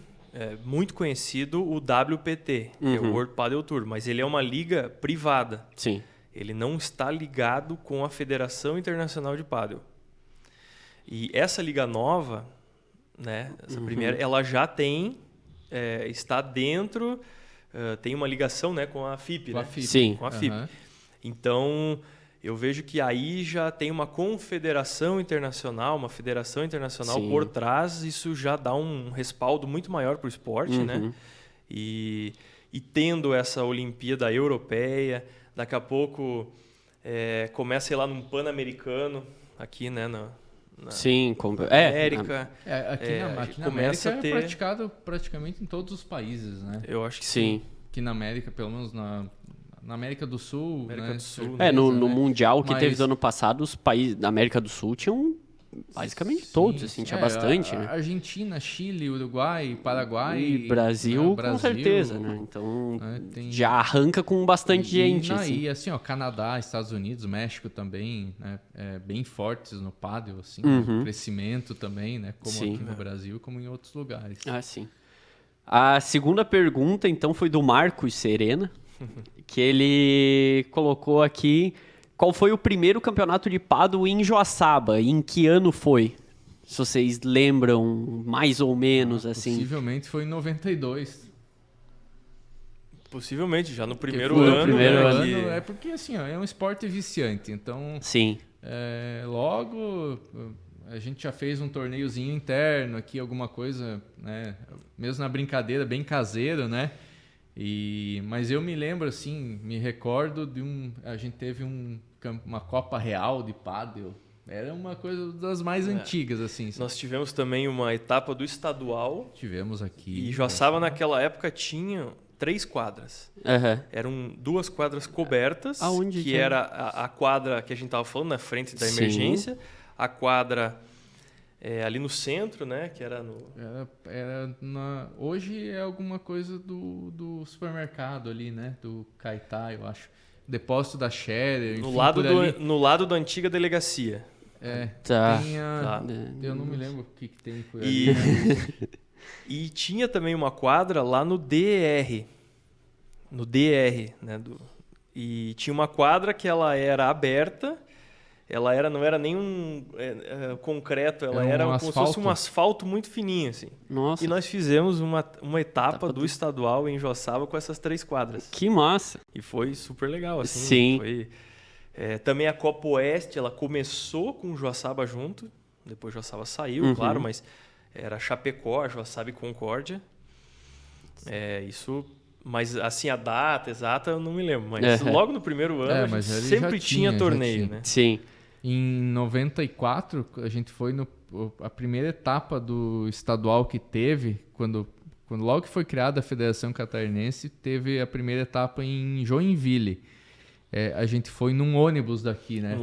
muito conhecido o WPT, que é o World Padel Tour, mas ele é uma liga privada. Sim. Ele não está ligado com a Federação Internacional de Padel. E essa liga nova, né, essa primeira, ela já tem, está dentro, tem uma ligação, né, com a FIP, com né? a FIP. Sim. Com a FIP. Então, eu vejo que aí já tem uma confederação internacional, uma federação internacional por trás, isso já dá um respaldo muito maior para o esporte, né? E tendo essa Olimpíada Europeia, daqui a pouco começa, sei lá, num Pan-Americano, aqui, né, na América. Aqui na América é praticado praticamente em todos os países, né? Eu acho que sim. Aqui na América, pelo menos na América do Sul, do Sul, no Mundial que teve do ano passado, os países da América do Sul tinham basicamente todos, assim, tinha bastante, né? Argentina, Chile, Uruguai, Paraguai... E Brasil, com certeza, né? Então, já arranca com bastante gente. E assim, Canadá, Estados Unidos, México também, né? Bem fortes no pádel, assim, crescimento também, né? Como aqui no Brasil, como em outros lugares. Sim. A segunda pergunta, então, foi do Marcos Serena, que ele colocou aqui qual foi o primeiro campeonato de pádel em Joaçaba e em que ano foi? Se vocês lembram mais ou menos assim. Possivelmente foi em 92. Possivelmente, já no primeiro ano. Porque assim, é um esporte viciante, então sim. Logo a gente já fez um torneiozinho interno aqui, alguma coisa, né? Mesmo na brincadeira, bem caseiro, né? Mas eu me lembro, assim, me recordo a gente teve uma Copa Real de pádel, Era uma coisa das mais antigas, assim. Nós tivemos também uma etapa do estadual. Tivemos aqui. E Joaçaba, naquela época, tinha 3 quadras. Eram 2 quadras cobertas. Aonde que era a quadra que a gente estava falando, na frente da emergência. A quadra ali no centro, né? Que era no... Hoje é alguma coisa do supermercado ali, né? Do Caetá, eu acho. Depósito da Scherer, no lado da antiga delegacia. Eu não me lembro o que tem por ali. E tinha também uma quadra lá no DR. No DR, né? E tinha uma quadra que ela era aberta. Não era nem um concreto, ela era como se fosse um asfalto muito fininho, assim. Nossa. E nós fizemos uma etapa do estadual em Joaçaba com essas 3 quadras. Que massa! E foi super legal, assim. Sim. Foi, também a Copa Oeste, ela começou com Joaçaba junto, depois Joaçaba saiu, claro, mas era Chapecó, Joaçaba e Concórdia. Mas assim, a data exata eu não me lembro, mas logo no primeiro ano sempre tinha torneio, né? Sim. Em 94, a gente foi a primeira etapa do estadual que teve, quando logo que foi criada a Federação Catarinense, teve a primeira etapa em Joinville. A gente foi num ônibus daqui, né?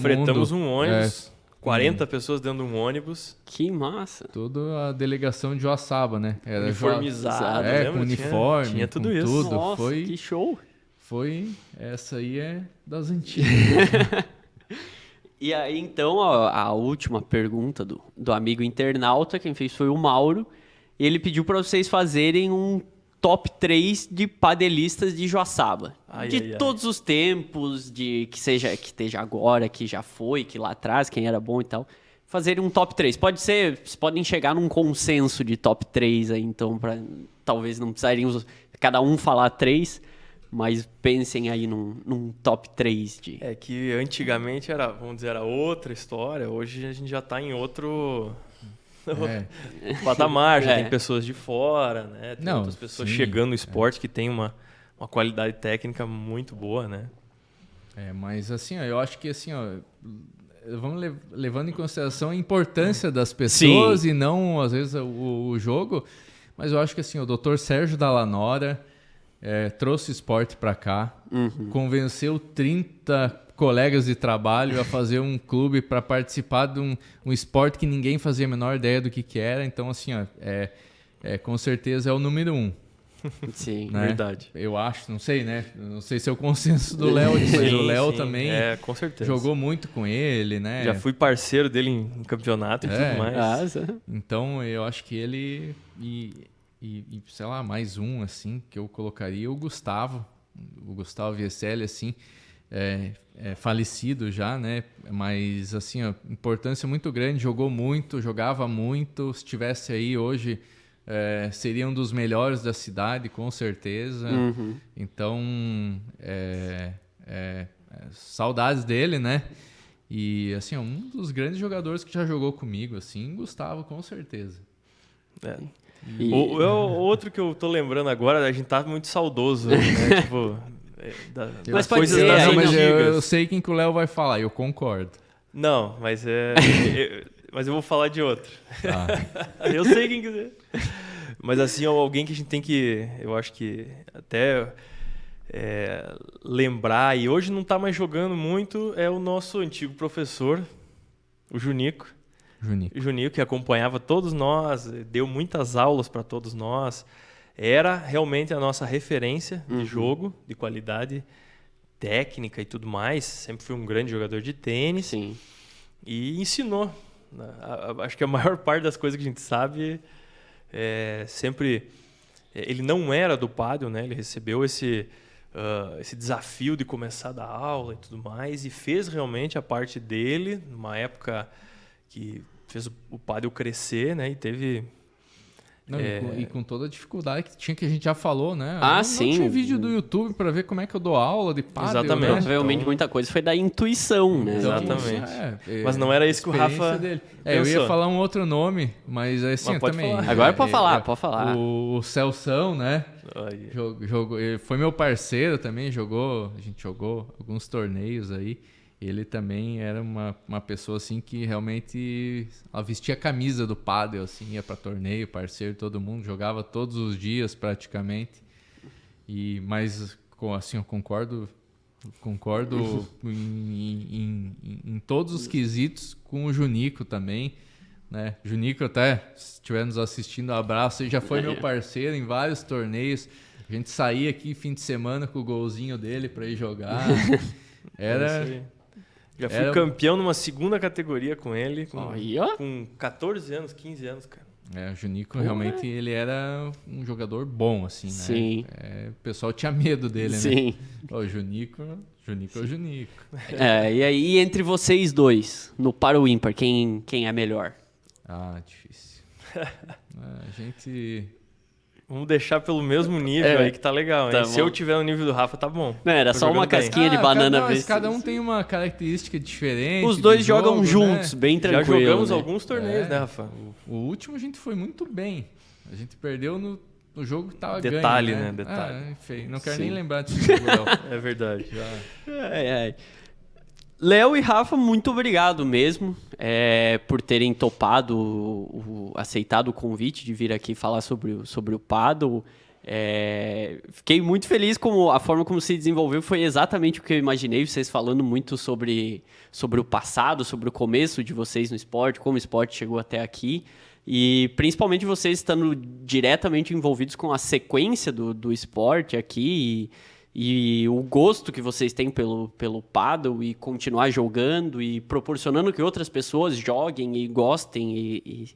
Fretamos um ônibus, 40 pessoas dentro de um ônibus. Que massa! Toda a delegação de Joaçaba, né? Era uniformizado, com uniforme, tinha tudo com isso. Tudo. Nossa, que show! Essa aí é das antigas. E aí, então, a última pergunta do amigo internauta, quem fez foi o Mauro, e ele pediu para vocês fazerem um top 3 de padelistas de Joaçaba. Todos os tempos, que esteja agora, que já foi, que lá atrás, quem era bom e tal. Fazerem um top 3. Vocês podem chegar num consenso de top 3 aí, então, talvez não precisariam cada um falar 3, mas pensem aí num top 3 de... que antigamente era outra história, hoje a gente já está em outro patamar, já tem pessoas de fora, né? Tem outras pessoas chegando no esporte que tem uma qualidade técnica muito boa, né? Mas assim, eu acho que assim, vamos levando em consideração a importância das pessoas e não, às vezes, o jogo, mas eu acho que assim, o Dr. Sérgio Dallanora trouxe o esporte para cá, convenceu 30 colegas de trabalho a fazer um clube para participar de um esporte que ninguém fazia a menor ideia do que era. Então, assim, com certeza é o número 1. Sim, né? Verdade. Eu acho, não sei, né? Não sei se é o consenso do Léo, mas o Léo também com certeza. Jogou muito com ele, né? Já fui parceiro dele em campeonato e tudo mais. Então, eu acho que ele... E, sei lá, mais um, assim, que eu colocaria o Gustavo Vieselli, assim, falecido já, né? Mas, assim, importância muito grande, jogava muito, se estivesse aí hoje, seria um dos melhores da cidade, com certeza. Então, saudades dele, né? E, assim, um dos grandes jogadores que já jogou comigo, assim, Gustavo, com certeza. Outro que eu tô lembrando agora, a gente tá muito saudoso, né? Tipo, mas coisas das antigas. Mas eu sei quem que o Léo vai falar, eu concordo. Não, mas mas eu vou falar de outro. Eu sei quem quiser. Mas assim, alguém que a gente tem que, eu acho que até lembrar, e hoje não tá mais jogando muito, é o nosso antigo professor, o Junico. Junico, que acompanhava todos nós, deu muitas aulas para todos nós, era realmente a nossa referência de jogo, de qualidade técnica e tudo mais. Sempre foi um grande jogador de tênis. Sim. E ensinou. Acho que a maior parte das coisas que a gente sabe sempre... Ele não era do pádel, né? Ele recebeu esse desafio de começar a dar aula e tudo mais, e fez realmente a parte dele numa época que fez o pádel crescer, né? E teve... E com toda a dificuldade que a gente já falou, né? Sim. Não tinha vídeo do YouTube para ver como é que eu dou aula de pádel. Exatamente. Né? Provavelmente muita coisa foi da intuição, né? Exatamente. Mas não era isso que o Rafa dele. Eu ia falar um outro nome, mas assim, mas pode também... falar. Agora pode falar. O Celção, né? Jogou, ele foi meu parceiro também, a gente jogou alguns torneios aí. ele também era uma pessoa assim que realmente ela vestia a camisa do pádel, assim, ia para torneio, parceiro, todo mundo jogava todos os dias praticamente. Mas assim, eu concordo em todos os quesitos com o Junico também, né? Junico, até se estiver nos assistindo, um abraço, ele já foi meu parceiro em vários torneios. A gente saía aqui fim de semana com o golzinho dele para ir jogar. Já fui campeão numa segunda categoria com ele, com 14 anos, 15 anos, cara. O Junico realmente ele era um jogador bom, assim, né? Sim. O pessoal tinha medo dele, Sim. né? O Junico é o Junico. E aí, entre vocês dois, no par ou ímpar, quem é melhor? Difícil. A gente... Vamos deixar pelo mesmo nível aí que tá legal. Tá Se eu tiver no nível do Rafa, tá bom. Não, era só uma casquinha de banana. Cada um tem uma característica diferente. Os dois jogam jogo, juntos, né? bem tranquilo. Já jogamos alguns torneios, né, Rafa? O último a gente foi muito bem. A gente perdeu no jogo que tava Detalhe, ganho, né? Detalhe. Feio. Não quero nem lembrar desse jogo, Léo. É verdade. Léo e Rafa, muito obrigado mesmo por terem topado, aceitado o convite de vir aqui falar sobre o paddle. Fiquei muito feliz com a forma como se desenvolveu, foi exatamente o que eu imaginei, vocês falando muito sobre o passado, sobre o começo de vocês no esporte, como o esporte chegou até aqui, e principalmente vocês estando diretamente envolvidos com a sequência do esporte aqui, e o gosto que vocês têm pelo paddle e continuar jogando e proporcionando que outras pessoas joguem e gostem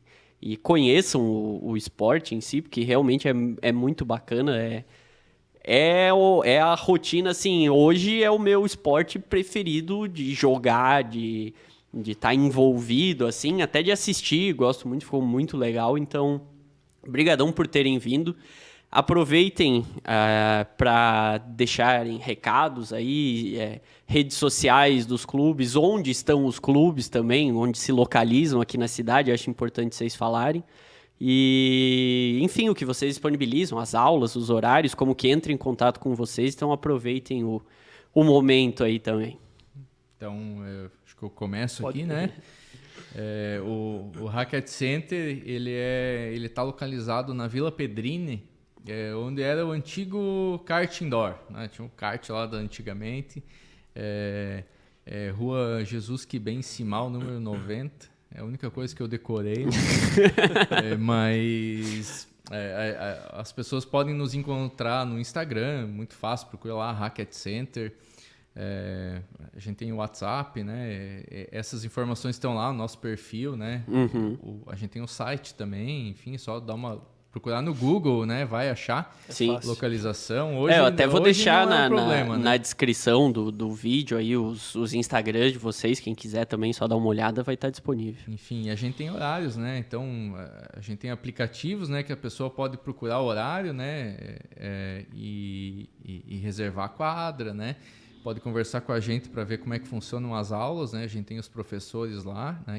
e conheçam o esporte em si, porque realmente é muito bacana. É a rotina, assim, hoje é o meu esporte preferido de jogar, de estar envolvido, assim, até de assistir, gosto muito, ficou muito legal. Então, brigadão por terem vindo. Aproveitem para deixarem recados aí, redes sociais dos clubes, onde estão os clubes também, onde se localizam aqui na cidade, acho importante vocês falarem. E, enfim, o que vocês disponibilizam, as aulas, os horários, como que entra em contato com vocês, então aproveitem o momento aí também. Então, acho que eu começo aqui, né? O Racket Center, ele está localizado na Vila Pedrini, onde era o antigo kart indoor, né? Tinha um kart lá antigamente, Rua Jesus Quibem Simal, número 90, é a única coisa que eu decorei, né? Mas as pessoas podem nos encontrar no Instagram, muito fácil, procura lá Racket Center, a gente tem o WhatsApp, né? Essas informações estão lá no nosso perfil, né? A gente tem o site também, enfim, só dá uma... procurar no Google, né? Vai achar localização. Hoje, eu até vou deixar na descrição do vídeo aí os Instagrams de vocês. Quem quiser também só dar uma olhada, vai estar disponível. Enfim, a gente tem horários, né? Então, a gente tem aplicativos, né? Que a pessoa pode procurar o horário, né? E reservar a quadra, né? Pode conversar com a gente para ver como é que funcionam as aulas, né? A gente tem os professores lá, né?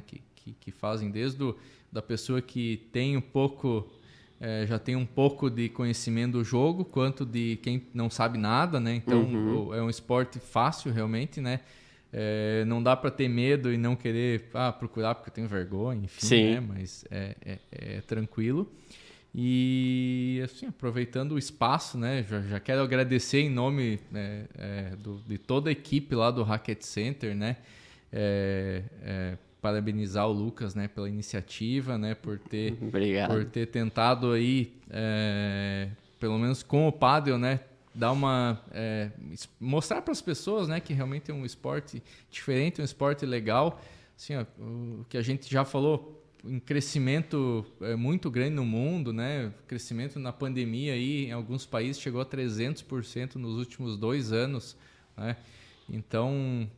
Que fazem desde da pessoa que tem um pouco... já tem um pouco de conhecimento do jogo, quanto de quem não sabe nada, né? Então, é um esporte fácil, realmente, né? Não dá para ter medo e não querer procurar porque eu tenho vergonha, enfim, né? Mas é tranquilo. E, assim, aproveitando o espaço, né? Já quero agradecer em nome de toda a equipe lá do Racket Center, né? Parabenizar o Lucas, né, pela iniciativa, né, por ter tentado aí, pelo menos com o paddle, né, dar mostrar para as pessoas, né, que realmente é um esporte diferente, um esporte legal. Assim, o que a gente já falou, em crescimento muito grande no mundo, né, crescimento na pandemia aí, em alguns países chegou a 300% nos últimos 2 anos, né. Então,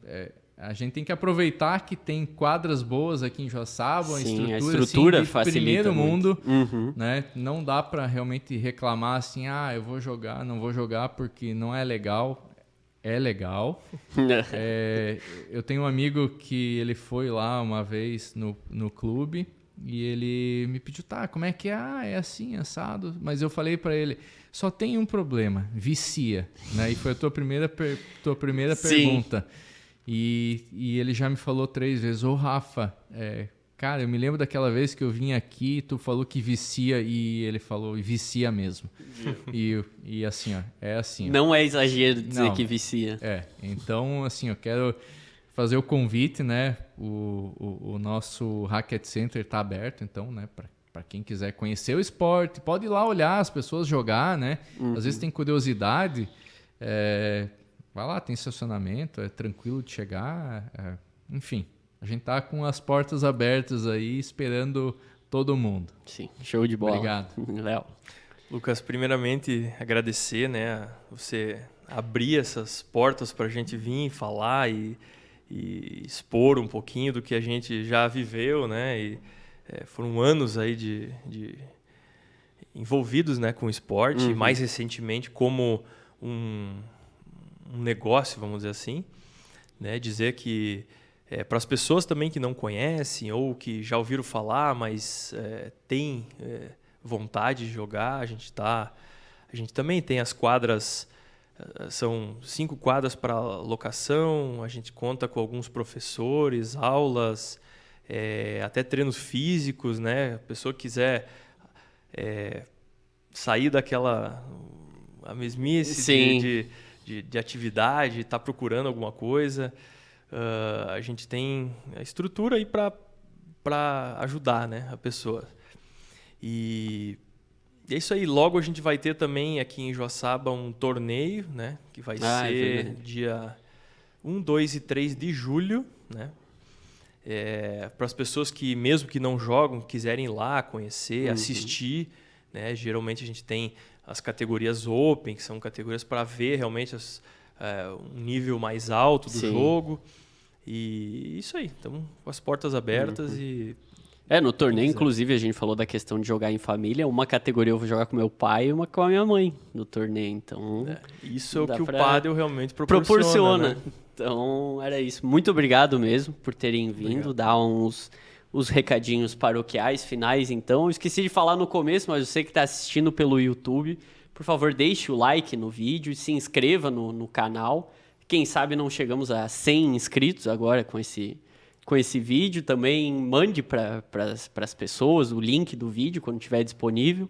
a gente tem que aproveitar que tem quadras boas aqui em Joaçaba, a estrutura assim, de primeiro mundo, uhum. Né? Não dá para realmente reclamar assim, eu vou jogar, não vou jogar porque não é legal. É legal. Eu tenho um amigo que ele foi lá uma vez no clube e ele me pediu, como é que é? É assim, assado. Mas eu falei para ele, só tem um problema, vicia. Né? E foi a tua primeira pergunta. E ele já me falou 3 vezes, ô Rafa, cara, eu me lembro daquela vez que eu vim aqui, tu falou que vicia, e ele falou, e vicia mesmo. E assim, ó, é assim. Ó. Não é exagero dizer que vicia. Então, assim, eu quero fazer o convite, né? O nosso Hackett Center está aberto, então, né? Para quem quiser conhecer o esporte, pode ir lá olhar as pessoas jogar, né? Às vezes tem curiosidade, vai lá, tem estacionamento, é tranquilo de chegar, enfim. A gente tá com as portas abertas aí, esperando todo mundo. Sim, show de bola. Obrigado. Léo. Lucas, primeiramente agradecer, né, você abrir essas portas para a gente vir falar e expor um pouquinho do que a gente já viveu, né, e foram anos aí de envolvidos, né, com o esporte, e mais recentemente como um negócio, vamos dizer assim, né, dizer que para as pessoas também que não conhecem ou que já ouviram falar, mas têm vontade de jogar, a gente também tem as quadras, são 5 quadras para locação, a gente conta com alguns professores, aulas, até treinos físicos, né? A pessoa que quiser sair daquela a mesmice de atividade, está procurando alguma coisa, a gente tem a estrutura aí para ajudar, né, a pessoa. E é isso aí. Logo a gente vai ter também aqui em Joaçaba um torneio, né, que vai ser dia 1, 2 e 3 de julho, né? Para as pessoas que, mesmo que não jogam, quiserem ir lá conhecer, assistir, né? Geralmente a gente tem as categorias Open, que são categorias para ver realmente um nível mais alto do jogo. E isso aí. Então, com as portas abertas e... no torneio, inclusive, a gente falou da questão de jogar em família. Uma categoria eu vou jogar com meu pai e uma com a minha mãe no torneio. Então, isso é o que o pádel realmente proporciona. Né? Então, era isso. Muito obrigado mesmo por terem vindo. Dar os recadinhos paroquiais finais, então. Eu esqueci de falar no começo, mas você que está assistindo pelo YouTube, por favor, deixe o like no vídeo e se inscreva no canal. Quem sabe não chegamos a 100 inscritos agora com esse vídeo. Também mande para as pessoas o link do vídeo quando estiver disponível.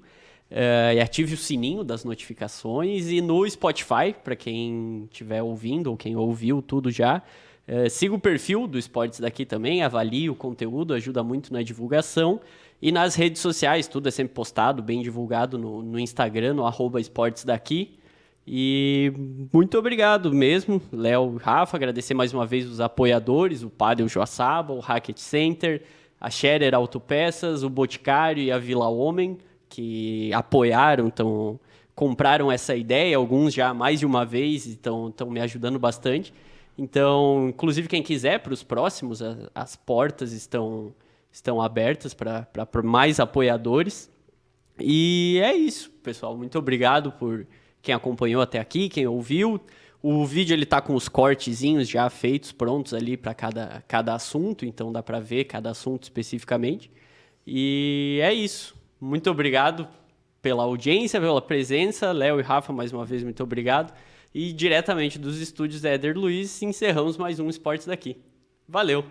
E ative o sininho das notificações. E no Spotify, para quem estiver ouvindo ou quem ouviu tudo já, siga o perfil do Esportes Daqui também, avalie o conteúdo, ajuda muito na divulgação. E nas redes sociais, tudo é sempre postado, bem divulgado no Instagram, no @esportesdaqui. E muito obrigado mesmo, Léo e Rafa. Agradecer mais uma vez os apoiadores, o Pádel Joaçaba, o Hackett Center, a Scherer Autopeças, o Boticário e a Vila Homem, que apoiaram, compraram essa ideia, alguns já mais de uma vez, estão me ajudando bastante. Então, inclusive quem quiser para os próximos, as portas estão abertas para mais apoiadores. E é isso, pessoal. Muito obrigado por quem acompanhou até aqui, quem ouviu. O vídeo ele tá com os cortezinhos já feitos, prontos ali para cada assunto, então dá para ver cada assunto especificamente. E é isso. Muito obrigado pela audiência, pela presença. Léo e Rafa, mais uma vez, muito obrigado. E diretamente dos estúdios Éder Luiz, encerramos mais um Esportes Daqui. Valeu!